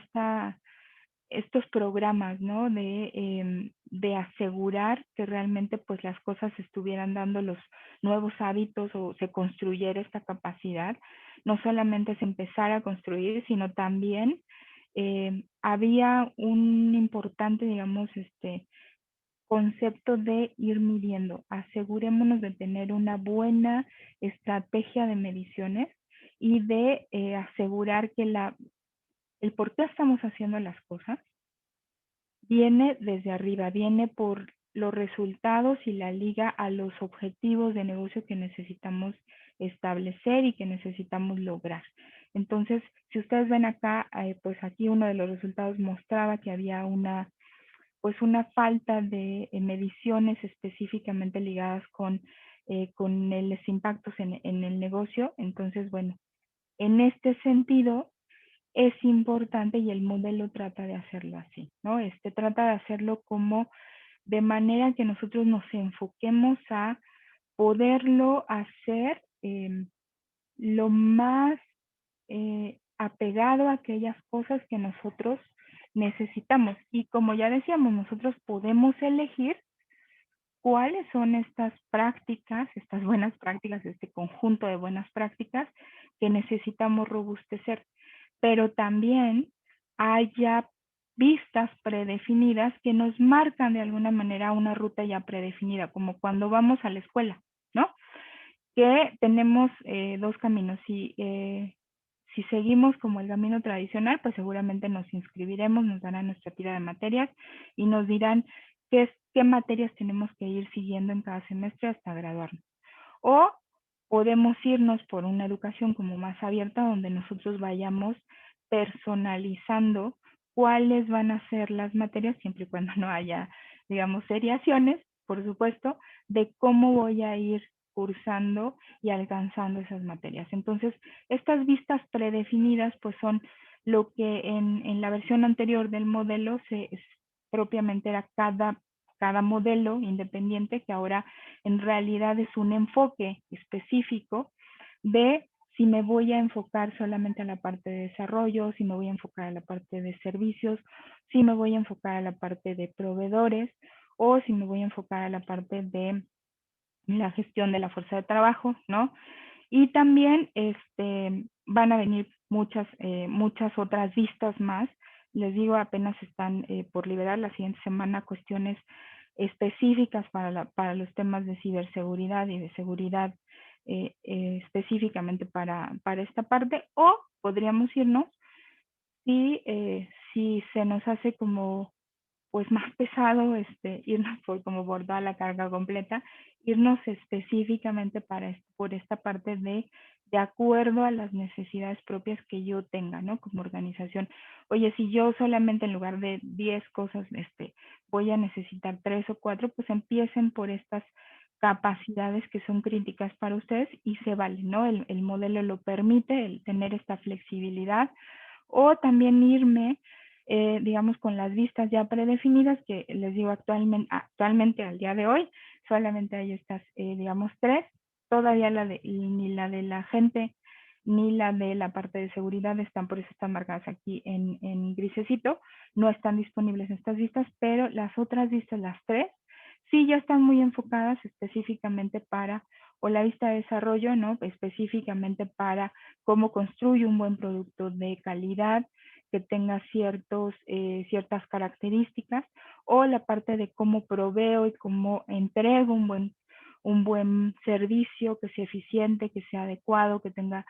estos programas, ¿no? De asegurar que realmente pues las cosas estuvieran dando los nuevos hábitos o se construyera esta capacidad. No solamente se empezara a construir, sino también había un importante, digamos, concepto de ir midiendo. Asegurémonos de tener una buena estrategia de mediciones y de asegurar que el por qué estamos haciendo las cosas viene desde arriba, viene por los resultados y la liga a los objetivos de negocio que necesitamos establecer y que necesitamos lograr. Entonces, si ustedes ven acá, pues aquí uno de los resultados mostraba que había una falta de mediciones específicamente ligadas con los impactos en el negocio. Entonces, bueno, en este sentido, es importante y el modelo trata de hacerlo así, ¿no? Trata de hacerlo como de manera que nosotros nos enfoquemos a poderlo hacer lo más apegado a aquellas cosas que nosotros necesitamos. Y como ya decíamos, nosotros podemos elegir cuáles son estas prácticas, estas buenas prácticas, este conjunto de buenas prácticas que necesitamos robustecer, pero también haya vistas predefinidas que nos marcan de alguna manera una ruta ya predefinida, como cuando vamos a la escuela, ¿no? Que tenemos dos caminos. Si seguimos como el camino tradicional, pues seguramente nos inscribiremos, nos darán nuestra tira de materias y nos dirán qué materias tenemos que ir siguiendo en cada semestre hasta graduarnos. O podemos irnos por una educación como más abierta, donde nosotros vayamos personalizando cuáles van a ser las materias, siempre y cuando no haya, digamos, seriaciones, por supuesto, de cómo voy a ir cursando y alcanzando esas materias. Entonces, estas vistas predefinidas, pues son lo que en la versión anterior del modelo propiamente era cada modelo independiente, que ahora en realidad es un enfoque específico de si me voy a enfocar solamente a la parte de desarrollo, si me voy a enfocar a la parte de servicios, si me voy a enfocar a la parte de proveedores o si me voy a enfocar a la parte de la gestión de la fuerza de trabajo, ¿no? Y también van a venir muchas otras vistas más. Les digo, apenas están por liberar la siguiente semana cuestiones específicas para los temas de ciberseguridad y de seguridad específicamente para esta parte, o podríamos irnos si se nos hace como pues más pesado irnos como por toda la carga completa, irnos específicamente por esta parte de acuerdo a las necesidades propias que yo tenga, ¿no? Como organización. Oye, si yo solamente en lugar de 10 cosas voy a necesitar 3 o 4, pues empiecen por estas capacidades que son críticas para ustedes y se vale, ¿no? El modelo lo permite, el tener esta flexibilidad, o también irme, digamos, con las vistas ya predefinidas, que les digo actualmente al día de hoy, solamente hay estas, digamos, 3. Todavía ni la de la gente ni la de la parte de seguridad están, por eso están marcadas aquí en grisecito, no están disponibles estas vistas, pero las otras vistas, las 3, sí ya están muy enfocadas específicamente para, o la vista de desarrollo, ¿no? Específicamente para cómo construye un buen producto de calidad, que tenga ciertas características, o la parte de cómo proveo y cómo entrego un buen servicio, que sea eficiente, que sea adecuado, que tenga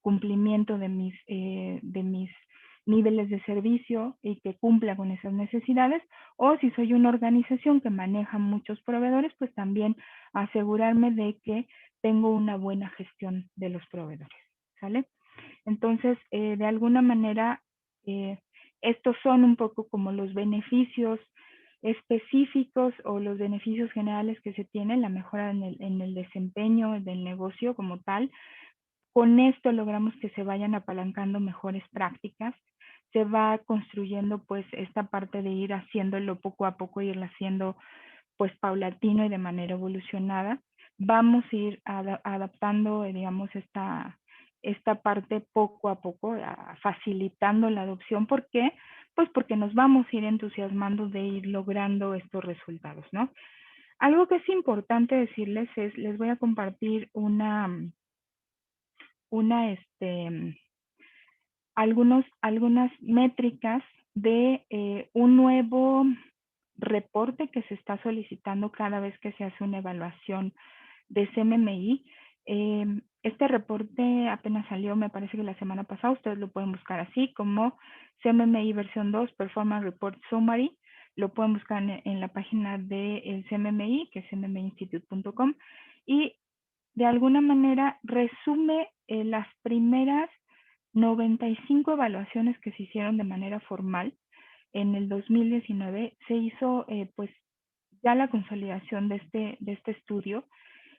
cumplimiento de mis niveles de servicio y que cumpla con esas necesidades. O si soy una organización que maneja muchos proveedores, pues también asegurarme de que tengo una buena gestión de los proveedores, ¿sale? Entonces, de alguna manera, eh, estos son un poco como los beneficios específicos o los beneficios generales que se tienen, la mejora en el desempeño del negocio como tal. Con esto logramos que se vayan apalancando mejores prácticas, se va construyendo pues esta parte de ir haciéndolo poco a poco, irlo haciendo pues paulatino y de manera evolucionada. Vamos a ir adaptando, digamos, esta parte poco a poco, facilitando la adopción. ¿Por qué? Pues porque nos vamos a ir entusiasmando de ir logrando estos resultados, ¿no? Algo que es importante decirles es, les voy a compartir una algunas métricas de un nuevo reporte que se está solicitando cada vez que se hace una evaluación de CMMI. Este reporte apenas salió, me parece que la semana pasada, ustedes lo pueden buscar así como CMMI versión 2, Performance Report Summary. Lo pueden buscar en la página del CMMI, que es cmminstitute.com, y de alguna manera resume las primeras 95 evaluaciones que se hicieron de manera formal en el 2019. Se hizo pues ya la consolidación de este estudio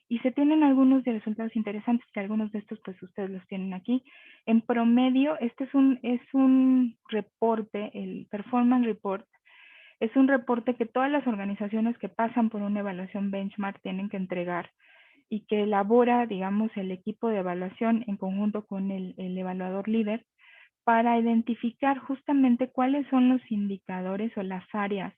y se tienen algunos de resultados interesantes, que algunos de estos pues ustedes los tienen aquí. En promedio, este es un reporte, el Performance Report, es un reporte que todas las organizaciones que pasan por una evaluación benchmark tienen que entregar y que elabora, digamos, el equipo de evaluación en conjunto con el evaluador líder para identificar justamente cuáles son los indicadores o las áreas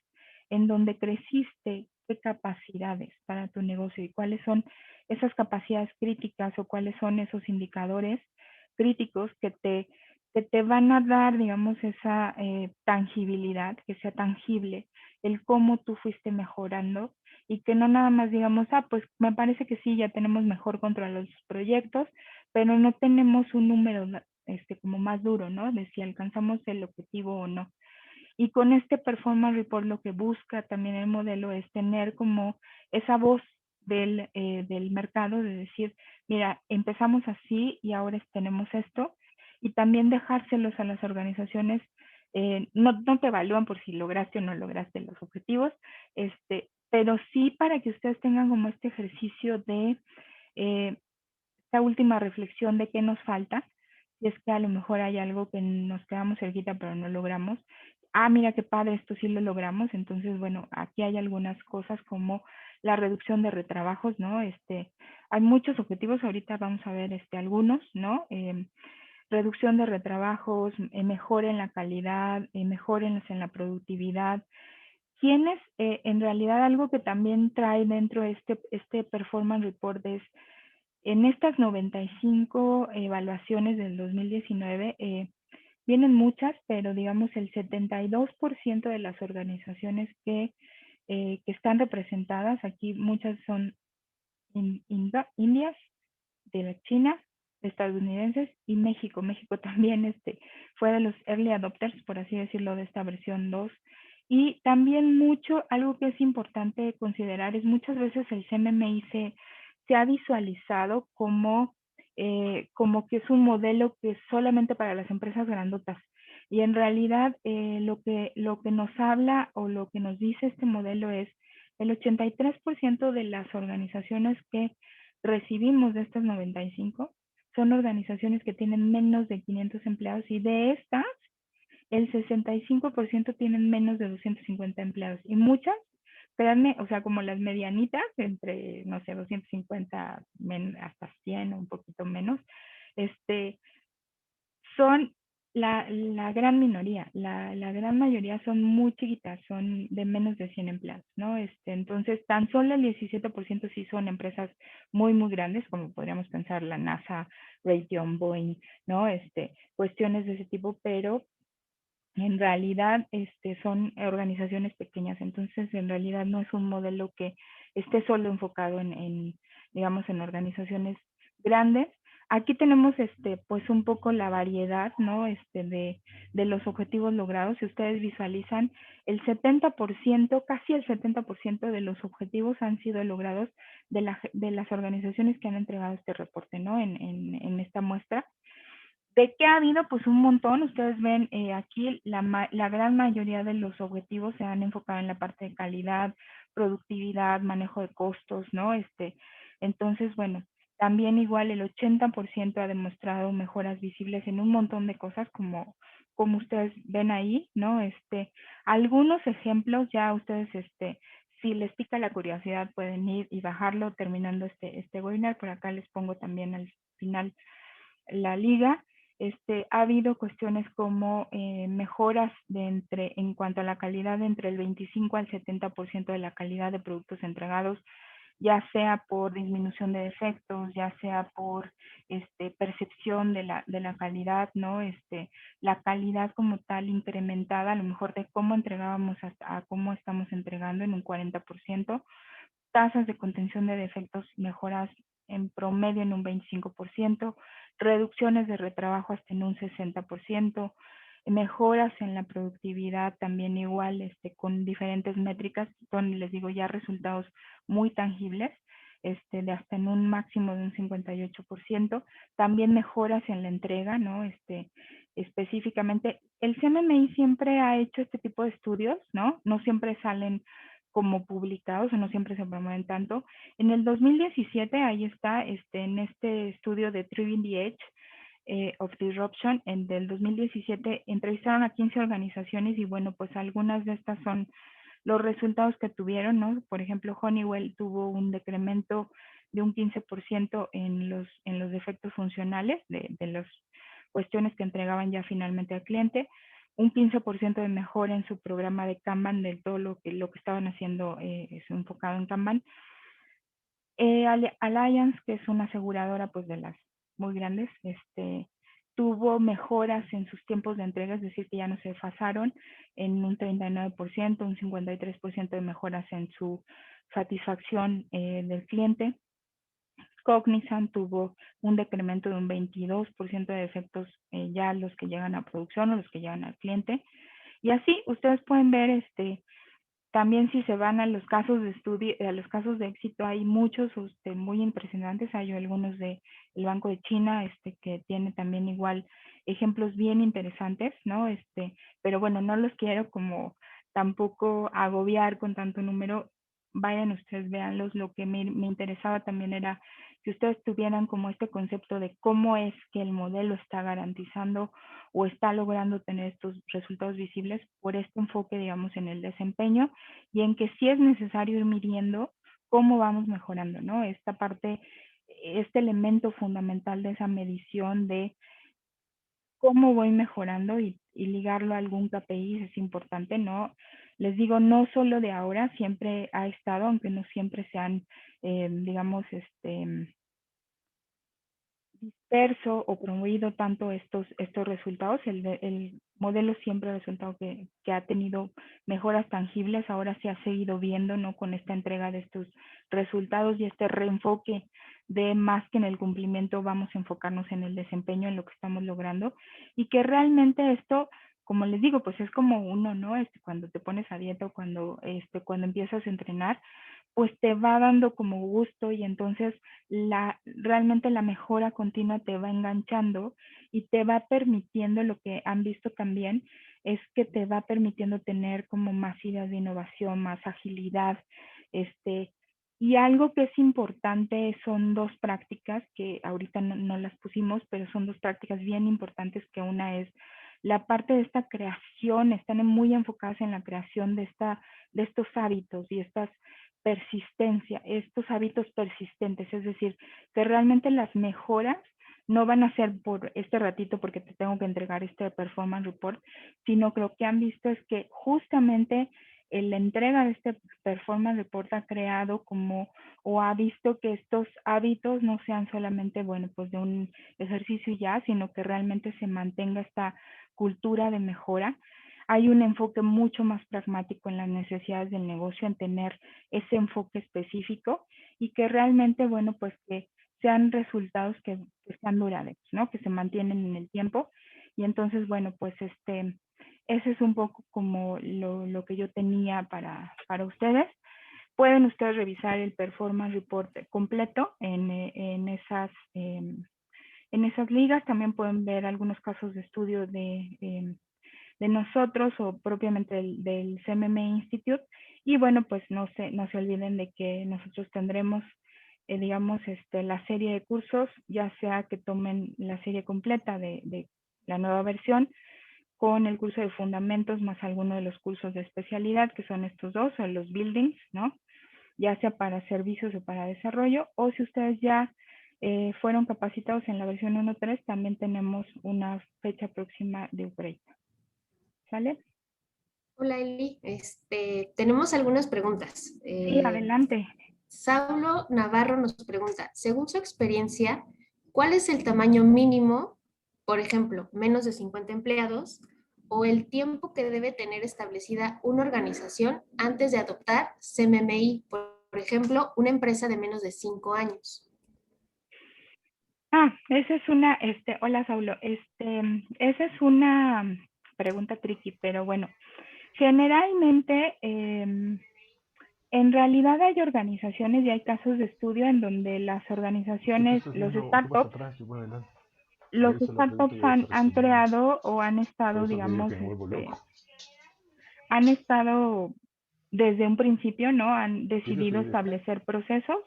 en donde creciste, qué capacidades para tu negocio y cuáles son esas capacidades críticas o cuáles son esos indicadores críticos que te van a dar, digamos, esa tangibilidad, que sea tangible, el cómo tú fuiste mejorando y que no nada más digamos, pues me parece que sí, ya tenemos mejor control de los proyectos, pero no tenemos un número como más duro, ¿no? De si alcanzamos el objetivo o no. Y con este Performance Report lo que busca también el modelo es tener como esa voz del mercado de decir, mira, empezamos así y ahora tenemos esto. Y también dejárselos a las organizaciones, no te evalúan por si lograste o no lograste los objetivos, pero sí para que ustedes tengan como este ejercicio de esta última reflexión de qué nos falta, si es que a lo mejor hay algo que nos quedamos cerquita pero no logramos. Mira qué padre, esto sí lo logramos. Entonces, bueno, aquí hay algunas cosas como la reducción de retrabajos, ¿no? Hay muchos objetivos, ahorita vamos a ver algunos, ¿no? Reducción de retrabajos, mejora en la calidad, mejoras en la productividad. Tienes, en realidad, algo que también trae dentro este Performance Report es, en estas 95 evaluaciones del 2019, vienen muchas, pero digamos el 72% de las organizaciones que están representadas, aquí muchas son indias, de la China, estadounidenses y México. México también fue de los early adopters, por así decirlo, de esta versión 2. Y también algo que es importante considerar es muchas veces el CMMI se ha visualizado como que es un modelo que es solamente para las empresas grandotas. Y en realidad lo que nos habla o lo que nos dice este modelo es el 83% de las organizaciones que recibimos de estas 95 son organizaciones que tienen menos de 500 empleados y de estas, el 65% tienen menos de 250 empleados y muchas, créanme, o sea, como las medianitas, entre, no sé, 250 hasta 100 o un poquito menos, son la gran minoría, la gran mayoría son muy chiquitas, son de menos de 100 empleados, ¿no? Entonces, tan solo el 17% sí son empresas muy, muy grandes, como podríamos pensar la NASA, Raytheon, Boeing, ¿no? Cuestiones de ese tipo, pero en realidad son organizaciones pequeñas, entonces en realidad no es un modelo que esté solo enfocado digamos, en organizaciones grandes. Aquí tenemos pues un poco la variedad, ¿no? De los objetivos logrados. Si ustedes visualizan, el 70%, casi el 70% de los objetivos han sido logrados de las organizaciones que han entregado este reporte, ¿no? En esta muestra. ¿De qué ha habido? Pues un montón. Ustedes ven aquí la gran mayoría de los objetivos se han enfocado en la parte de calidad, productividad, manejo de costos, ¿no? Entonces, bueno, también igual el 80% ha demostrado mejoras visibles en un montón de cosas como ustedes ven ahí, ¿no? Algunos ejemplos ya ustedes, si les pica la curiosidad pueden ir y bajarlo terminando este webinar. Por acá les pongo también al final la liga. Ha habido cuestiones como mejoras en cuanto a la calidad entre el 25 al 70% de la calidad de productos entregados, ya sea por disminución de defectos, ya sea por percepción de la calidad, ¿no? La calidad como tal incrementada, a lo mejor de cómo entregábamos a cómo estamos entregando en un 40%, tasas de contención de defectos mejoras en promedio en un 25%, reducciones de retrabajo hasta en un 60%, mejoras en la productividad también igual, con diferentes métricas, son, les digo, ya resultados muy tangibles, de hasta en un máximo de un 58%, también mejoras en la entrega, ¿no? Específicamente, el CMMI siempre ha hecho este tipo de estudios, ¿no? No siempre salen como publicados o no siempre se promueven tanto. En el 2017, ahí está, en este estudio de Driving the Edge of Disruption, del 2017, entrevistaron a 15 organizaciones y bueno, pues algunas de estas son los resultados que tuvieron, ¿no? Por ejemplo, Honeywell tuvo un decremento de un 15% en los defectos funcionales de las cuestiones que entregaban ya finalmente al cliente, un 15% de mejora en su programa de Kanban, de todo lo que estaban haciendo es enfocado en Kanban. Allianz, que es una aseguradora pues de las muy grandes, tuvo mejoras en sus tiempos de entrega, es decir, que ya no se desfasaron en un 39%, un 53% de mejoras en su satisfacción del cliente. Cognizant tuvo un decremento de un 22% de defectos ya los que llegan a producción o los que llegan al cliente. Y así ustedes pueden ver también si se van a los casos de estudio, a los casos de éxito, hay muchos muy impresionantes. Hay algunos del Banco de China que tiene también igual ejemplos bien interesantes, ¿no? Pero bueno, no los quiero como tampoco agobiar con tanto número. Vayan ustedes, véanlos. Lo que me interesaba también era que ustedes tuvieran como este concepto de cómo es que el modelo está garantizando o está logrando tener estos resultados visibles por este enfoque, digamos, en el desempeño y en que sí es necesario ir midiendo cómo vamos mejorando, ¿no? Esta parte, este elemento fundamental de esa medición de cómo voy mejorando y ligarlo a algún KPI es importante, ¿no? Les digo, no solo de ahora, siempre ha estado, aunque no siempre se han, digamos, disperso o promovido tanto estos resultados. El modelo siempre ha resultado que ha tenido mejoras tangibles, ahora se ha seguido viendo, ¿no? Con esta entrega de estos resultados y este reenfoque de más que en el cumplimiento, vamos a enfocarnos en el desempeño, en lo que estamos logrando, y que realmente esto, como les digo, pues es como uno, ¿no? Cuando te pones a dieta o cuando empiezas a entrenar, pues te va dando como gusto y entonces realmente la mejora continua te va enganchando y te va permitiendo, lo que han visto también, es que te va permitiendo tener como más ideas de innovación, más agilidad, y algo que es importante son dos prácticas que ahorita no las pusimos, pero son dos prácticas bien importantes, que una es la parte de esta creación, están muy enfocadas en la creación de estos hábitos y estas persistencia, estos hábitos persistentes, es decir, que realmente las mejoras no van a ser por este ratito porque te tengo que entregar este performance report, sino que lo que han visto es que justamente la entrega de este performance report ha creado como o ha visto que estos hábitos no sean solamente, bueno, pues de un ejercicio y ya, sino que realmente se mantenga esta cultura de mejora. Hay un enfoque mucho más pragmático en las necesidades del negocio, en tener ese enfoque específico y que realmente, bueno, pues que sean resultados que sean duraderos, ¿no? Que se mantienen en el tiempo. Y entonces, bueno, pues ese es un poco como lo que yo tenía para ustedes. Pueden ustedes revisar el performance report completo en esas ligas. También pueden ver algunos casos de estudio de nosotros o propiamente del CMM Institute. Y bueno, pues no se olviden de que nosotros tendremos, digamos, la serie de cursos, ya sea que tomen la serie completa de la nueva versión con el curso de fundamentos más alguno de los cursos de especialidad, que son estos dos, o los buildings, ¿no? Ya sea para servicios o para desarrollo, o si ustedes ya fueron capacitados en la versión 1.3, también tenemos una fecha próxima de upgrade. ¿Sale? Hola Eli, tenemos algunas preguntas. Sí, adelante. Saulo Navarro nos pregunta, según su experiencia, ¿cuál es el tamaño mínimo, por ejemplo, menos de 50 empleados, o el tiempo que debe tener establecida una organización antes de adoptar CMMI? Por ejemplo, una empresa de menos de 5 años. Esa es una, hola Saulo, esa es una pregunta tricky, pero bueno, generalmente, en realidad hay organizaciones y hay casos de estudio en donde las ¿Qué estás organizaciones, haciendo? ¿Qué vas atrás? Yo voy adelante. los Esa es la pregunta startups y yo voy a estar han respondiendo. creado o han Por estado, eso te digo digamos, que me vuelvo loco. han estado desde un principio, ¿no? Han ¿Quieres decidido oír esto? establecer procesos.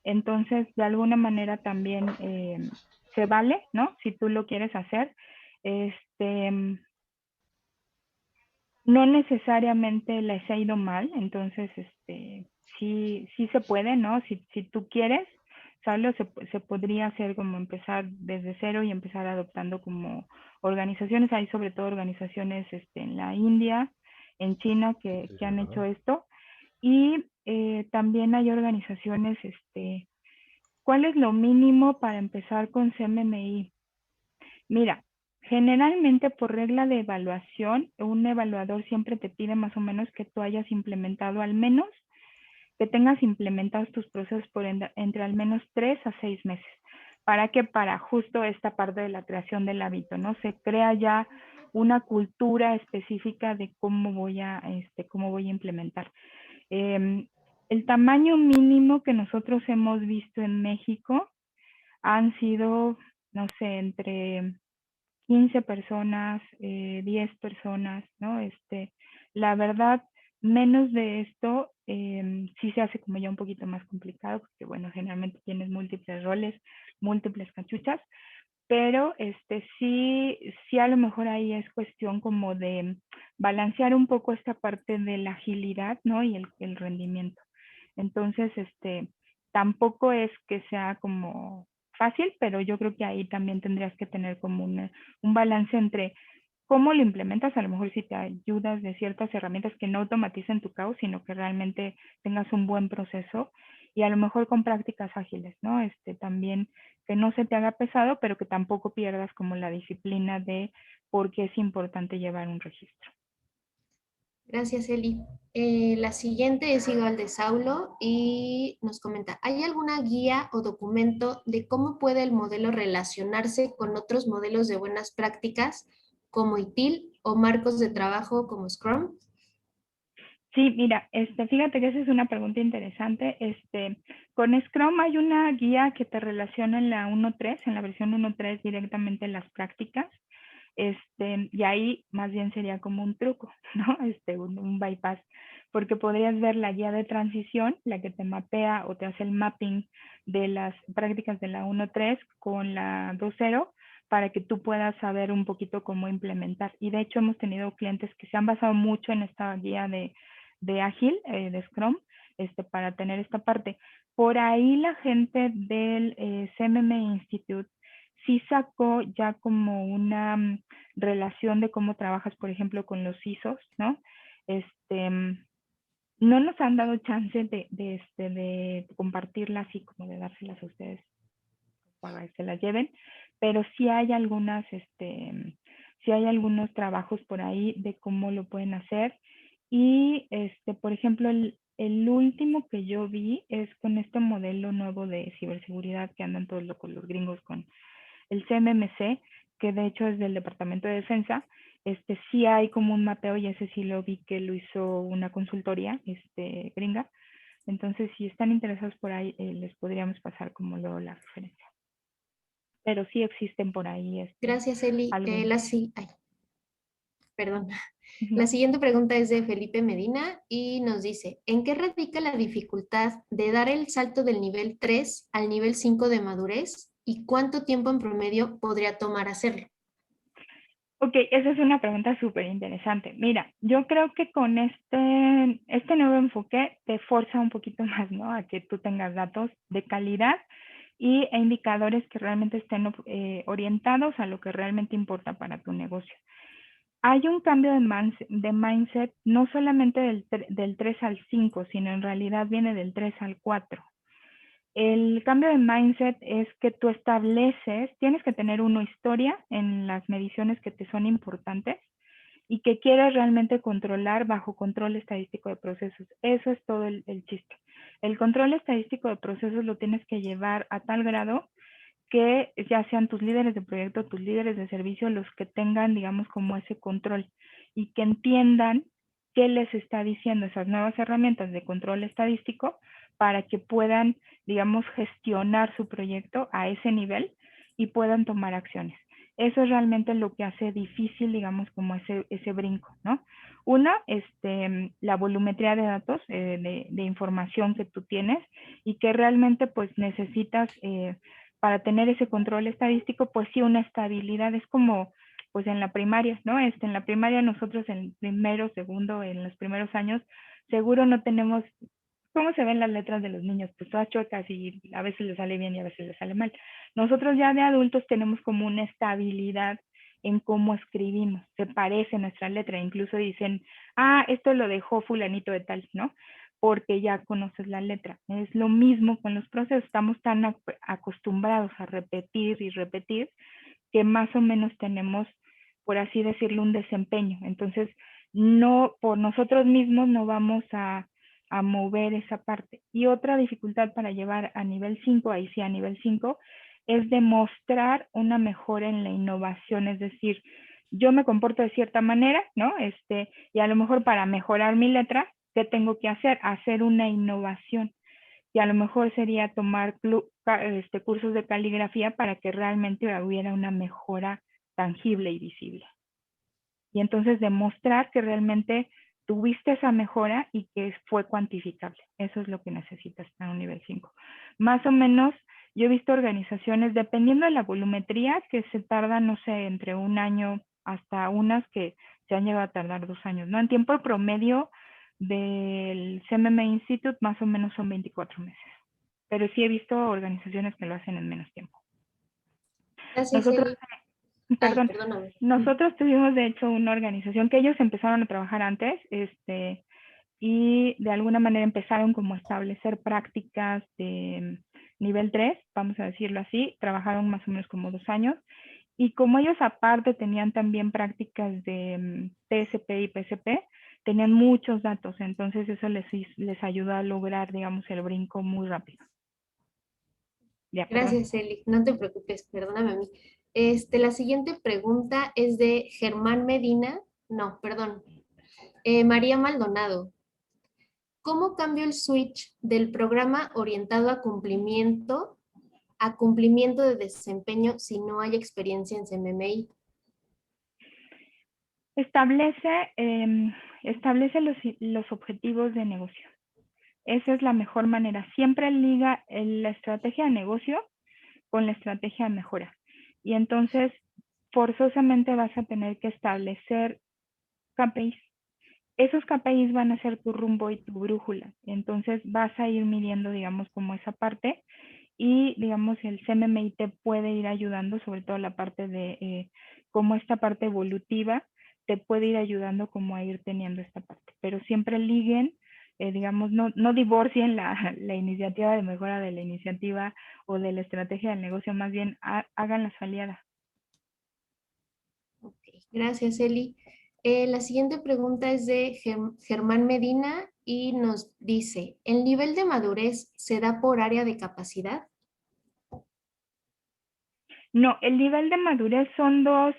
Entonces, de alguna manera también se vale, ¿no? Si tú lo quieres hacer. Este, no necesariamente les ha ido mal, entonces, sí se puede, ¿no? Si tú quieres, Saulo, se podría hacer como empezar desde cero y empezar adoptando como organizaciones. Hay sobre todo organizaciones en la India, en China, Sí, que la han hecho verdad. esto. Y también hay organizaciones, ¿cuál es lo mínimo para empezar con CMMI? Mira, generalmente por regla de evaluación, un evaluador siempre te pide más o menos que tú hayas implementado al menos, que tengas implementados tus procesos por entre al menos 3 a 6 meses. ¿Para qué? Para justo esta parte de la creación del hábito, ¿no? Se crea ya una cultura específica de cómo voy a implementar. El tamaño mínimo que nosotros hemos visto en México han sido, no sé, entre 15 personas, 10 personas, ¿no? La verdad, menos de esto sí se hace como ya un poquito más complicado, porque bueno, generalmente tienes múltiples roles, múltiples cachuchas, pero sí a lo mejor ahí es cuestión como de balancear un poco esta parte de la agilidad, ¿no? Y el rendimiento. Entonces, tampoco es que sea como fácil, pero yo creo que ahí también tendrías que tener como un balance entre cómo lo implementas, a lo mejor si te ayudas de ciertas herramientas que no automaticen tu caos, sino que realmente tengas un buen proceso y a lo mejor con prácticas ágiles, ¿no? También que no se te haga pesado, pero que tampoco pierdas como la disciplina de por qué es importante llevar un registro. Gracias, Eli. La siguiente es igual de Saulo y nos comenta, ¿hay alguna guía o documento de cómo puede el modelo relacionarse con otros modelos de buenas prácticas como ITIL o marcos de trabajo como Scrum? Sí, mira, fíjate que esa es una pregunta interesante. Con Scrum hay una guía que te relaciona en la 1.3, en la versión 1.3 directamente las prácticas. Y ahí más bien sería como un truco, ¿no? Un bypass, porque podrías ver la guía de transición, la que te mapea o te hace el mapping de las prácticas de la 1.3 con la 2.0 para que tú puedas saber un poquito cómo implementar. Y de hecho hemos tenido clientes que se han basado mucho en esta guía de Ágil, de Scrum, para tener esta parte. Por ahí la gente del CMM Institute sí sacó ya como una relación de cómo trabajas, por ejemplo, con los ISOs, ¿no? No nos han dado chance de compartirla así como de dárselas a ustedes para que se las lleven, pero sí hay sí hay algunos trabajos por ahí de cómo lo pueden hacer. Y por ejemplo, el último que yo vi es con este modelo nuevo de ciberseguridad que andan todos los gringos con el CMMC, que de hecho es del Departamento de Defensa. Sí hay como un mapeo y ese sí lo vi que lo hizo una consultoría gringa. Entonces, si están interesados por ahí, les podríamos pasar como luego la referencia. Pero sí existen por ahí Gracias, Eli. algunos. Perdón. Ujú. La siguiente pregunta es de Felipe Medina y nos dice, ¿en qué radica la dificultad de dar el salto del nivel 3 al nivel 5 de madurez y cuánto tiempo en promedio podría tomar hacerlo? Ok, esa es una pregunta súper interesante. Mira, yo creo que con este nuevo enfoque te forza un poquito más, ¿no? A que tú tengas datos de calidad e indicadores que realmente estén orientados a lo que realmente importa para tu negocio. Hay un cambio de mindset no solamente del 3 al 5, sino en realidad viene del 3 al 4. El cambio de mindset es que tú tienes que tener una historia en las mediciones que te son importantes y que quieres realmente controlar bajo control estadístico de procesos. Eso es todo el chiste. El control estadístico de procesos lo tienes que llevar a tal grado que ya sean tus líderes de proyecto, tus líderes de servicio, los que tengan, digamos, como ese control y que entiendan qué les está diciendo esas nuevas herramientas de control estadístico para que puedan, digamos, gestionar su proyecto a ese nivel y puedan tomar acciones. Eso es realmente lo que hace difícil, digamos, como ese brinco, ¿no? Una, la volumetría de datos, de información que tú tienes y que realmente pues necesitas para tener ese control estadístico, pues sí, una estabilidad. Es como, pues en la primaria, ¿no? En la primaria nosotros en primero, segundo, en los primeros años, seguro no tenemos, ¿cómo se ven las letras de los niños? Pues todas chuecas y a veces les sale bien y a veces les sale mal. Nosotros ya de adultos tenemos como una estabilidad en cómo escribimos, se parece nuestra letra, incluso dicen, esto lo dejó fulanito de tal, ¿no? Porque ya conoces la letra. Es lo mismo con los procesos, estamos tan acostumbrados a repetir y repetir que más o menos tenemos, por así decirlo, un desempeño. Entonces, no, por nosotros mismos no vamos a mover esa parte. Y otra dificultad para llevar a nivel 5, ahí sí a nivel 5, es demostrar una mejora en la innovación, es decir, yo me comporto de cierta manera, ¿no? Y a lo mejor para mejorar mi letra, ¿qué tengo que hacer? Hacer una innovación. Y a lo mejor sería tomar cursos de caligrafía para que realmente hubiera una mejora tangible y visible. Y entonces demostrar que realmente tuviste esa mejora y que fue cuantificable. Eso es lo que necesitas para un nivel 5. Más o menos, yo he visto organizaciones, dependiendo de la volumetría, que se tardan, no sé, entre un año hasta unas que se han llegado a tardar 2 años, ¿no? En tiempo promedio del CMMI Institute más o menos son 24 meses. Pero sí he visto organizaciones que lo hacen en menos tiempo. Gracias, Nosotros, Eli. Ay, perdón, perdóname. nosotros tuvimos de hecho una organización que ellos empezaron a trabajar antes, y de alguna manera empezaron como a establecer prácticas de nivel 3, vamos a decirlo así, trabajaron más o menos como 2 años, y como ellos aparte tenían también prácticas de TSP y PSP, tenían muchos datos, entonces eso les ayudó a lograr, digamos, el brinco muy rápido. Ya, perdón. Gracias, Eli. No te preocupes, perdóname a mí. La siguiente pregunta es de Germán Medina. No, perdón. María Maldonado. ¿Cómo cambio el switch del programa orientado a cumplimiento de desempeño si no hay experiencia en CMMI? Establece los objetivos de negocio. Esa es la mejor manera. Siempre liga la estrategia de negocio con la estrategia de mejora. Y entonces, forzosamente vas a tener que establecer KPIs. Esos KPIs van a ser tu rumbo y tu brújula. Entonces, vas a ir midiendo, digamos, como esa parte. Y, digamos, el CMMI te puede ir ayudando, sobre todo la parte de como esta parte evolutiva, te puede ir ayudando como a ir teniendo esta parte. Pero siempre liguen, digamos, no divorcien la iniciativa de mejora de la iniciativa o de la estrategia del negocio, más bien háganlas aliadas. Ok, gracias, Eli. La siguiente pregunta es de Germán Medina y nos dice, ¿el nivel de madurez se da por área de capacidad? No, el nivel de madurez son dos,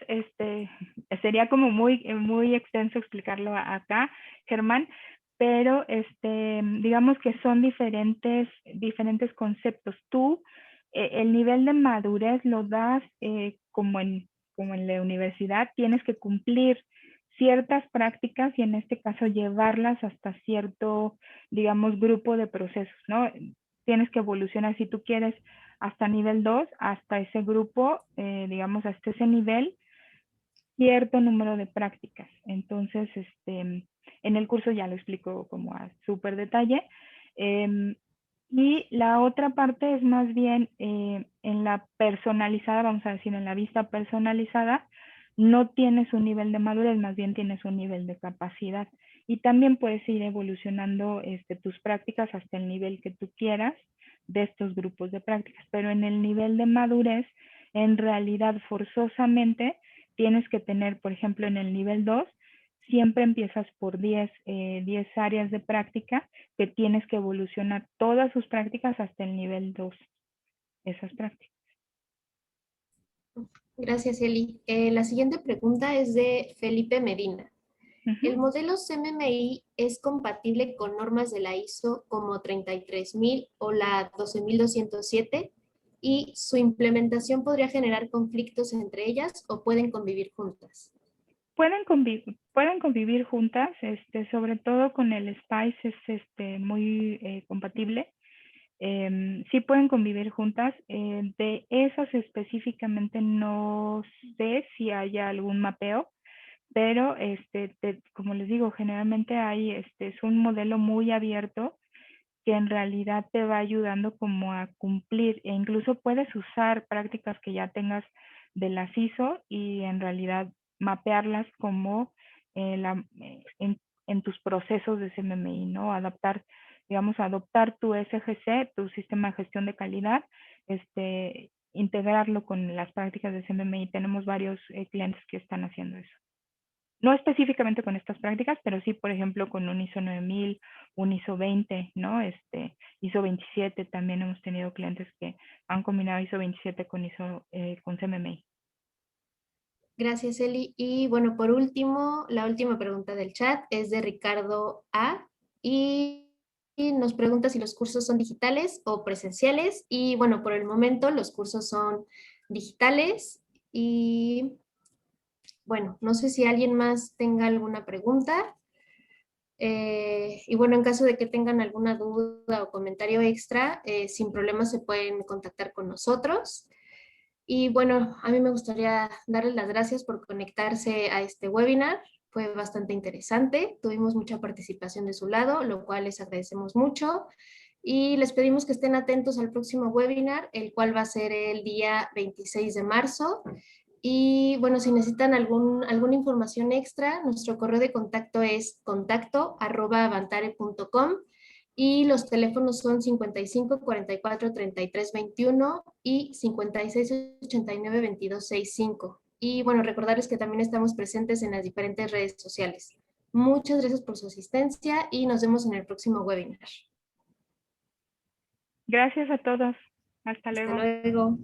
sería como muy extenso explicarlo acá, Germán, pero digamos que son diferentes conceptos. Tú, el nivel de madurez lo das como en la universidad, tienes que cumplir ciertas prácticas y en este caso llevarlas hasta cierto, digamos, grupo de procesos, ¿no? Tienes que evolucionar si tú quieres hasta nivel 2, hasta ese grupo, digamos, hasta ese nivel, cierto número de prácticas. Entonces, en el curso ya lo explico como a súper detalle. Y la otra parte es más bien en la personalizada, vamos a decir, en la vista personalizada, no tienes un nivel de madurez, más bien tienes un nivel de capacidad. Y también puedes ir evolucionando tus prácticas hasta el nivel que tú quieras de estos grupos de prácticas. Pero en el nivel de madurez, en realidad forzosamente tienes que tener, por ejemplo, en el nivel 2, siempre empiezas por 10 áreas de práctica que tienes que evolucionar todas sus prácticas hasta el nivel 2, esas prácticas. Gracias, Eli. La siguiente pregunta es de Felipe Medina. ¿El modelo CMMI es compatible con normas de la ISO como 33000 o la 12207? ¿Y su implementación podría generar conflictos entre ellas o pueden convivir juntas? Pueden convivir juntas, sobre todo con el SPICE es muy compatible. Sí pueden convivir juntas. De esas específicamente no sé si haya algún mapeo, pero como les digo, generalmente es un modelo muy abierto que en realidad te va ayudando como a cumplir e incluso puedes usar prácticas que ya tengas de las ISO y en realidad mapearlas como en tus procesos de CMMI, ¿no? Adoptar tu SGC, tu sistema de gestión de calidad, integrarlo con las prácticas de CMMI. Tenemos varios clientes que están haciendo eso. No específicamente con estas prácticas, pero sí, por ejemplo, con un ISO 9000, un ISO 20, ¿no? ISO 27, también hemos tenido clientes que han combinado ISO 27 con CMMI. Gracias, Eli. Y bueno, por último, la última pregunta del chat es de Ricardo A. Y nos pregunta si los cursos son digitales o presenciales. Y bueno, por el momento los cursos son digitales. Y bueno, no sé si alguien más tenga alguna pregunta. Y bueno, en caso de que tengan alguna duda o comentario extra, sin problema se pueden contactar con nosotros. Y bueno, a mí me gustaría darles las gracias por conectarse a este webinar, Fue bastante interesante, tuvimos mucha participación de su lado, lo cual les agradecemos mucho. Y les pedimos que estén atentos al próximo webinar, el cual va a ser el día 26 de marzo. Y bueno, si necesitan alguna información extra, nuestro correo de contacto es contacto@avantare.com y los teléfonos son 55 44 33 21 y 56 89 22 65. Y bueno, recordarles que también estamos presentes en las diferentes redes sociales. Muchas gracias por su asistencia y nos vemos en el próximo webinar. Gracias a todos. Hasta Hasta luego. luego.